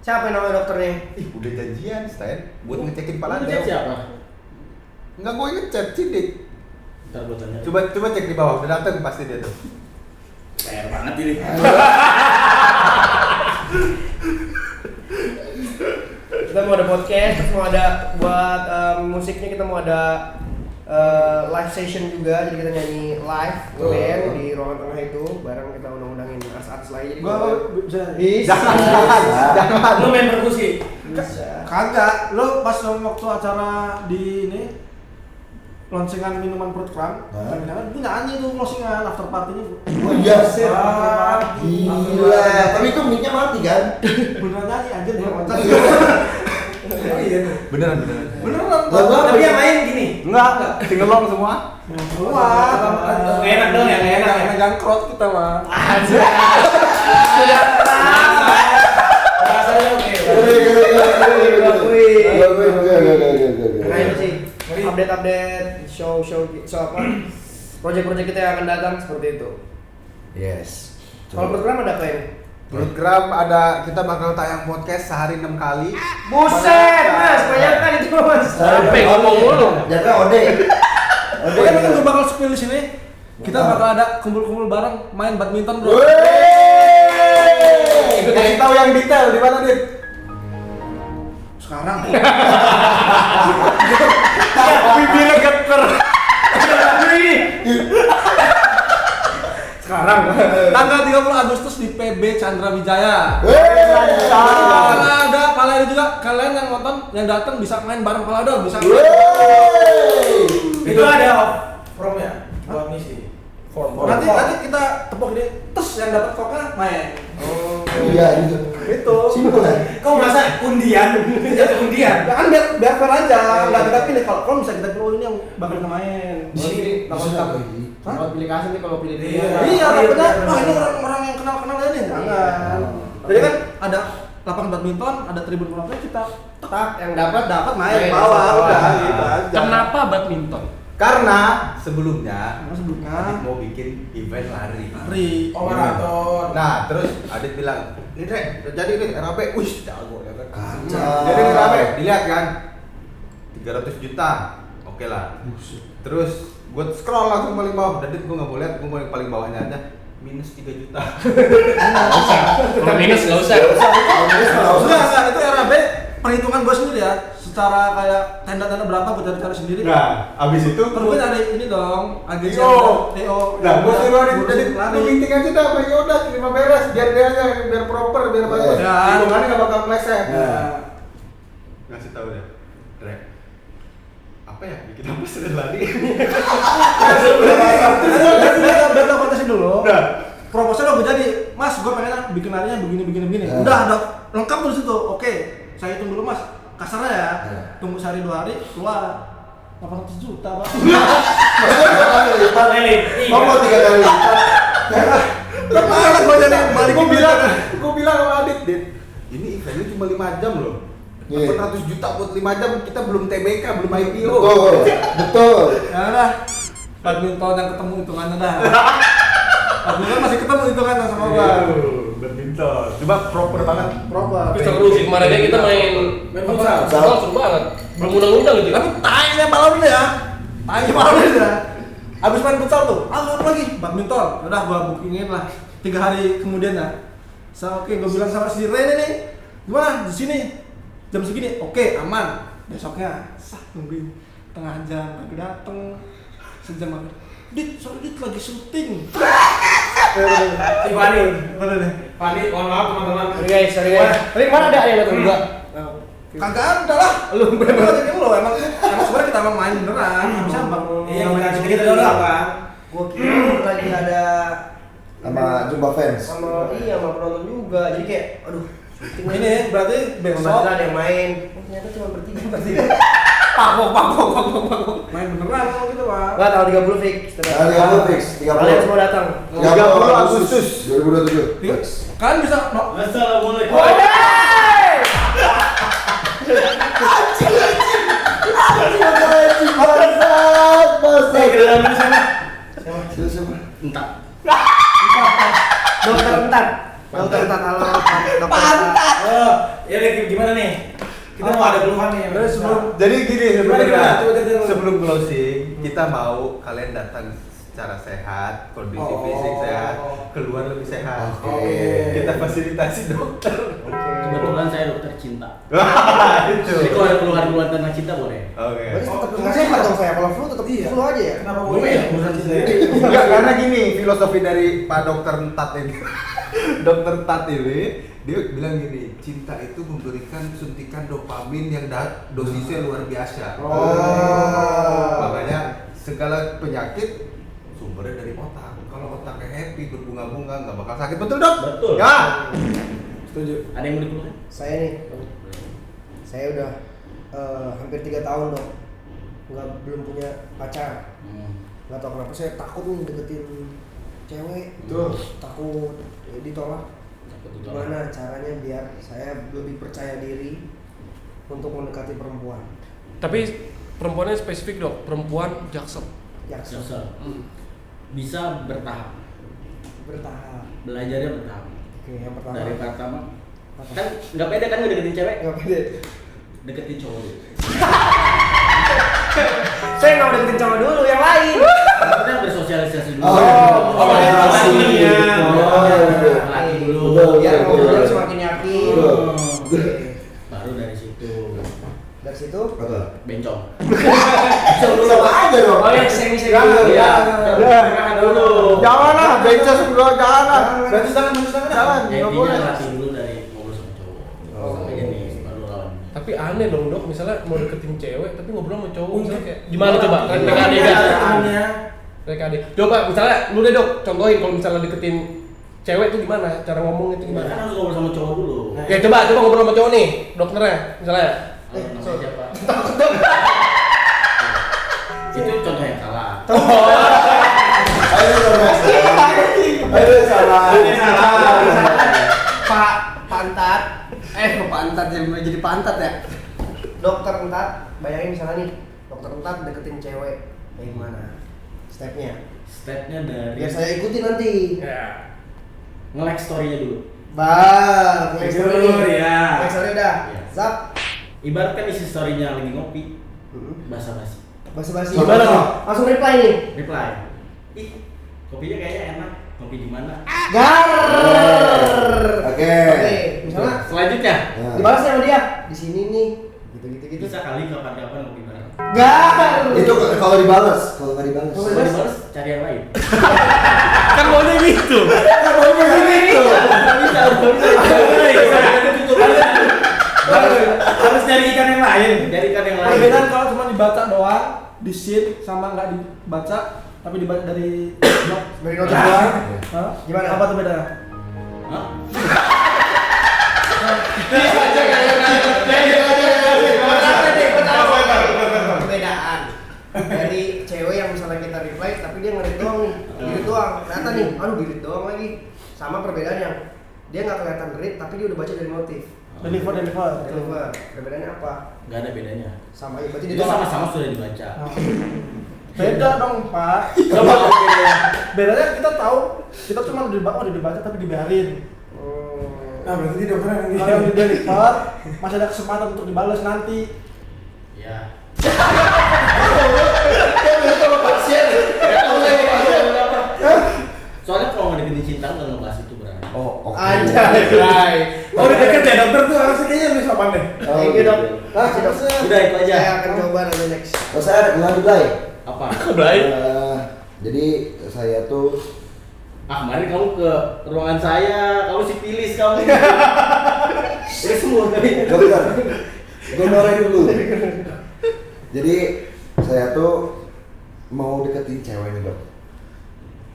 Siapa yang namanya dokternya? Ih, udah janjian, Stan, buat ngecekin pala Lu cek siapa? Enggak, gue ngecek Cidik. Ntar gua tanya. Coba cek di bawah, udah dateng pasti dia tuh. PR banget ini. Kita mau ada podcast, terus mau ada buat musiknya kita mau ada live session juga, jadi kita nyanyi live band di ruangan tengah itu bareng kita undang-undangin artis-artis lain. Jadi Gua bisa. bisa. Jangan. Lu main perkusi. Bisa. Kagak, lo pas waktu acara di ini launcingan minuman perut kram, jangan itu nyanyi tuh closingan after party-nya. Oh iya, sih. Ah, Gila. Tapi itu mic-nya mati kan? beneran nyanyi anjir dia konten. Beneran. Beneran. Tapi yang main gini. Enggak, singelong semua. Wah, Enak dong ya, enak. enak jangkrot kita mah. Rasanya oke. Nah itu sih update show apa project kita yang akan datang seperti itu. Yes. Kalau program ada apa ini? Program ada, kita bakal tayang podcast sehari 6 kali. Buset, mas, banyak kan itu mas. Sampai ngomong mulu. Jaga Ode. Oke, kita bakal spill di sini. Kita bakal ada kumpul-kumpul bareng main badminton, Bro. Wih. maksudnya. Kasih tahu yang detail di mana, Dit? Sekarang. Bibirnya geter. Sekarang tanggal 30 Agustus di PB Chandra Wijaya. Ada kalian juga, kalian yang nonton yang datang bisa main bareng Palado, bisa. Itu ada form-nya buat ngisi. Nanti kita tepuk ini, terus yang dapat koknya main. Iya gitu. Itu. Simpel kan? Kau merasa undian? Jadi undian. Ya kan biar fair aja, nggak kita pilih. Kalau bisa kita pilih ini yang bakal kita main. Di sini Hah? kalau pilih kasih nih kalau pilih Iya. Iya, takutnya ini orang-orang yang kenal-kenal aja nih. Jangan. Jadi kan ada lapangan badminton, ada tribun penonton, kita tak yang dapat main bawah udah gitu aja. Kenapa badminton? Karena sebelumnya Sebelumnya Adit mau bikin event lari. Oh, maraton. Nah, terus Adit bilang, "Ini Rek, udah jadi nih RAB." Wih, jago ya kan. Kacau. Jadi RAB, dilihat kan. 300 juta. Oke lah. Terus gue scroll langsung paling bawah. Adit gue nggak mau lihat, gue mau yang paling bawahnya aja. Minus 3 juta. Nggak usah. Kalau minus nggak usah. enggak, itu RAB perhitungan gue sendiri ya. Secara kayak tenda-tenda berapa gue cari sendiri. Nah, abis itu Terus gue cari ini dong, agensi TO. Nah, gue suruh Adit, lu meeting aja dah sama Yoda, terima beres, biar dia aja, biar proper, biar bagus. Ya. Hitungannya nggak bakal meleset. Ya. Ngasih tahu deh, Rek. Apa ya? Bikin apa sudah lari? Udah tau kontesin dulu. Udah. Proposal gue jadi, Mas, gue pengen bikin larinya begini. Udah ada lengkap tuh di situ. Oke, saya hitung dulu, Mas. Kasarnya ya, tunggu sehari 2 hari keluar 800 juta, Pak. Ngomong 3 kali lipat. Kemana gue jadi balik Gue bilang sama Adit, Dit, ini eventnya cuma 5 jam loh. Iya. 400 juta buat 5 jam, kita belum TBK, belum IPO. Betul. Ya udah, badminton yang ketemu hitungannya dah. Badminton masih ketemu hitungannya sama gua. Badminton. Coba proper banget. Proper. Tapi seru sih kemarin aja kita main futsal. futsal seru banget. Belum undang-undang gitu. Tapi tainya balon ya. Tainya balon ya. Abis main futsal tuh, apa lagi? Badminton. Udah gua bookingin lah 3 hari kemudian ya. Oke, gua bilang sama si Rene nih, gimana di sini jam segini? Oke, aman. Besoknya nungguin tengah jam lagi dateng sejam lagi. Dit, sorry Dit lagi syuting. Si Fani. Mana nih? Fani, mohon maaf teman-teman. Sorry guys. Tapi mana ada yang datang juga? Kagak ada lah. Lu bener ini lo emang sebenarnya kita emang main beneran. Bisa bang. Iya, kita doang, Bang. Gua kira lagi ada Sama jumpa fans. sama penonton juga. Jadi kayak aduh, syuting Ini berarti besok besok ada yang main. Oh, ternyata cuma bertiga. Pakok. Main beneran kalau gitu, Pak. Enggak tahu 30 fix. Tanggal 30 fix, 30. Kalian semua datang. 30 Agustus 2027. Fix. Kan bisa Assalamualaikum. Dokter Entat halo. Pantat. Oh, ya udah gimana nih? Kita mau ada keluhan nih. Jadi gini Gimana? sebenarnya, sebelum closing kita mau kalian datang secara sehat, kondisi fisik sehat, keluar lebih sehat. Oke. Kita fasilitasi dokter. Kebetulan saya dokter cinta. Itu. Jadi kalau ada keluhan-keluhan tentang cinta boleh. Oke. Berarti tetap sehat dong saya. Kalau flu tetap flu aja ya. Kenapa gue ya? Urusan sendiri. Enggak, karena gini filosofi dari Pak Dokter Entat ini. Dokter Entat ini dia bilang gini, cinta itu memberikan suntikan dopamin yang dosisnya luar biasa. Makanya segala penyakit sumbernya dari otak. Kalau otaknya happy, berbunga-bunga, nggak bakal sakit, betul dok? Betul. Ya. Setuju. Ada yang mau dikeluhkan? Saya nih, saya udah hampir 3 tahun dong, belum punya pacar. Nggak tahu kenapa saya takut nih deketin cewek. Betul. Takut ditolak. Gimana caranya biar saya lebih percaya diri untuk mendekati perempuan? Tapi perempuannya spesifik dok, perempuan jaksel. Jaksel. Bisa bertahap. Bertahap. Belajarnya bertahap. Oke, yang pertama. Dari pertama kan nggak pede kan ngedeketin cewek, Nggak pede. deketin cowok dulu. Saya nggak mau deketin cowok dulu, yang lain. Kita bersosialisasi dulu. Oh, laki-nya. oh, Laki-nya dulu. Betul. Biar ngobrol semakin yakin. Betul. Oke. Baru dari situ Dari situ Apa? bencong. Sama aja dong. Oh yang semi-semi Ya, dulu ya. Pernah dulu. Jangan lah, bencos bro, jangan lah. Berarti jangan Jangan, Ya, nggak intinya boleh. latih dulu dari ngobrol sama cowok. Sampai jenis baru lawan. Tapi aneh dong dok, misalnya mau deketin cewek tapi ngobrol sama cowok misalnya kayak gimana coba? Kan PKD kan? PKD. Coba misalnya lu deh dok, contohin kalau misalnya deketin cewek tuh gimana? Cara ngomong itu Kan gimana? harus ngobrol sama cowok dulu. Ya coba ngobrol sama cowok nih, dokternya misalnya. Halo, namanya siapa? Itu contoh yang salah. Ayo salah. Pak Pantat. Kok Pantat jadi pantat ya? Dokter Entat, bayangin misalnya nih, dokter Entat deketin cewek, kayak gimana? Stepnya. Stepnya dari Biar saya ikuti nanti. Ya. nge-like story-nya dulu. Bang, next story nih. ya. Next story udah. Iya. Zap. Ibaratkan isi story-nya lagi ngopi, Hmm. basa-basi. Basa-basi. Gimana tuh? Langsung reply nih. Reply. Ih, kopinya kayaknya enak. Kopi di mana? Gar. Oke. Oke, misalnya Selanjutnya, dibalas sama dia di sini nih. Gitu. bisa kali kapan-kapan kopi bareng. Gar. Itu kalau dibales, kalau nggak dibales. Kalau Kalau dibales, cari yang lain. Kan maunya gitu. Harus nyari ikan yang lain. Cari ikan yang lain. Perbedaan kalau cuma dibaca doang, di scene sama nggak dibaca, tapi dibaca dari Dari notif doang. Hah? Gimana? Apa tuh bedanya? Hah? Perbedaan dari cewek yang misalnya kita reply tapi dia nge-read doang nih, read doang, ternyata nih, aduh di-read doang lagi. Sama perbedaan yang dia nggak kelihatan read tapi dia udah baca dari notif. Deliver. Deliver. Perbedaannya apa? Gak ada bedanya. Sama ya, berarti Itu dia sama-sama sudah dibaca. Beda dong Pak. Coba kalau bedanya. Bedanya kita tahu, kita cuma udah dibaca tapi dibiarin. Nah, berarti dia dokter yang Kalau yang di deliver masih ada kesempatan untuk dibalas nanti. Ya. Soalnya kalau nggak deketin cinta nggak ngebahas itu berarti. Oh, oke. Anjay. Oh, udah deket ya dokter tuh harusnya kayaknya lebih sopan deh. Thank you, Dok. Nah, Dok. Udah itu aja. Saya akan coba nanti next. Kalau saya ada ulang Blay. Apa? Jadi saya tuh Kemarin kamu ke ruangan saya, kamu si pilis kamu. Udah semua tadi. dokter. Gue mulai dulu. Jadi saya tuh mau deketin cewek nih dok.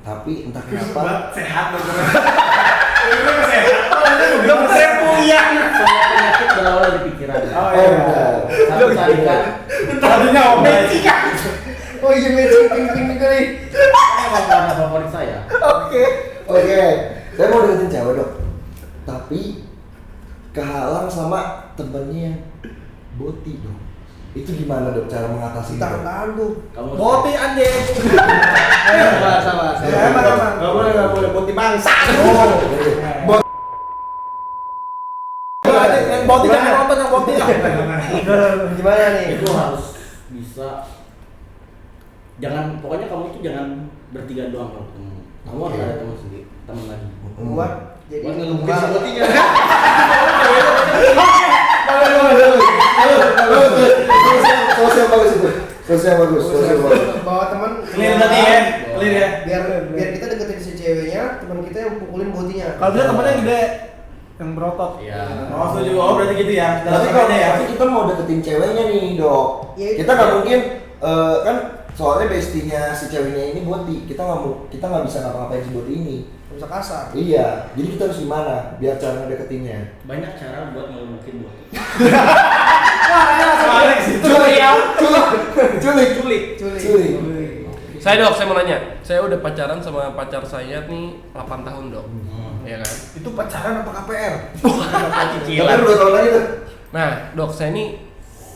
Tapi entah kenapa. Sehat dokter. Dokter yang punya. Semua penyakit berawal dari pikiran. Oh Oh, benar. Satu tarikan. Tadinya om. Oh iya, matching pink juga nih. Emang warna favorit saya. Oke. Saya mau deketin cewek dok. Tapi kehalang sama temennya yang boti dok. Itu gimana dok cara mengatasi itu? Tahan tuh. Kamu Boti anjing. Sabar. Gak boleh boti bangsa. Yang boti jangan nonton yang boti lah. Gimana nih? itu harus bisa. Jangan, pokoknya kamu itu jangan bertiga doang kalau ketemu. Kamu harus ada teman sendiri, teman lagi. Buat jadi Buat ngelukis botinya. Sosial bagus itu. Sosial bagus. bawa teman Clear berarti ya. Clear ya. biar kita deketin si ceweknya, teman kita yang pukulin botinya. Kalau dia temennya yang gede, yang berotot. Iya. Oh, setuju. Oh, berarti gitu ya. Tapi kalau kita mau deketin ceweknya nih dok, Ya, itu kita nggak dia. mungkin kan soalnya bestinya si ceweknya ini boti, kita nggak bisa ngapa-ngapain si boti ini. Nggak bisa kasar. Iya, jadi kita harus gimana biar cara ngedeketinnya? Banyak cara buat ngelukin boti. Culik. Saya dok, saya mau nanya. Saya udah pacaran sama pacar saya nih 8 tahun dok. Iya kan? Itu pacaran apa KPR? Tapi udah tahun lagi tuh. Nah, dok, saya nih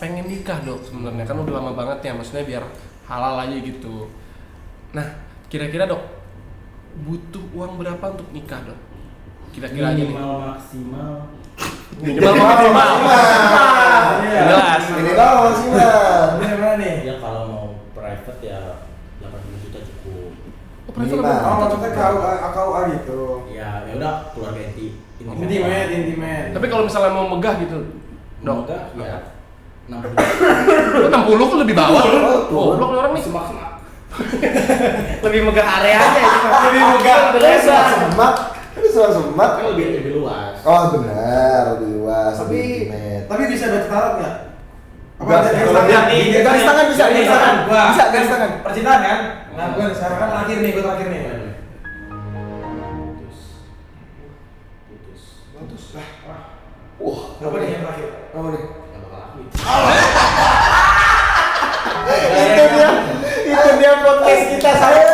pengen nikah dok sebenarnya, kan udah lama banget ya, maksudnya biar halal aja gitu. Nah, kira-kira dok butuh uang berapa untuk nikah dok? Kira-kira aja nih. Minimal maksimal. Minimal maksimal. Jelas. Ini doang sih mas. Ini mana nih? Ya kalau mau private ya 80 juta cukup. Minimal. Oh, maksudnya KUA gitu. Ya udah keluarga inti Intimate. Tapi kalau misalnya mau megah gitu, dok. Megah, ya. 60. Lu 60 kan lebih bawah. Goblok nih orang nih. Semak-semak. Lebih megah areanya itu. Lebih megah Semak semak. Ini semak. Kan lebih luas. Oh benar, lebih luas. Tapi lebih intimate. tapi bisa baca tarot nggak? Nggak, kalau lihat nih, garis tangan bisa, garis tangan. Bisa, garis tangan. Percintaan kan? Nah, gue sekarang kan terakhir nih, gue terakhir nih. Putus lah. Wah, apa nih yang terakhir? Apa nih? Nggak bakal laku. Itu dia podcast kita saya.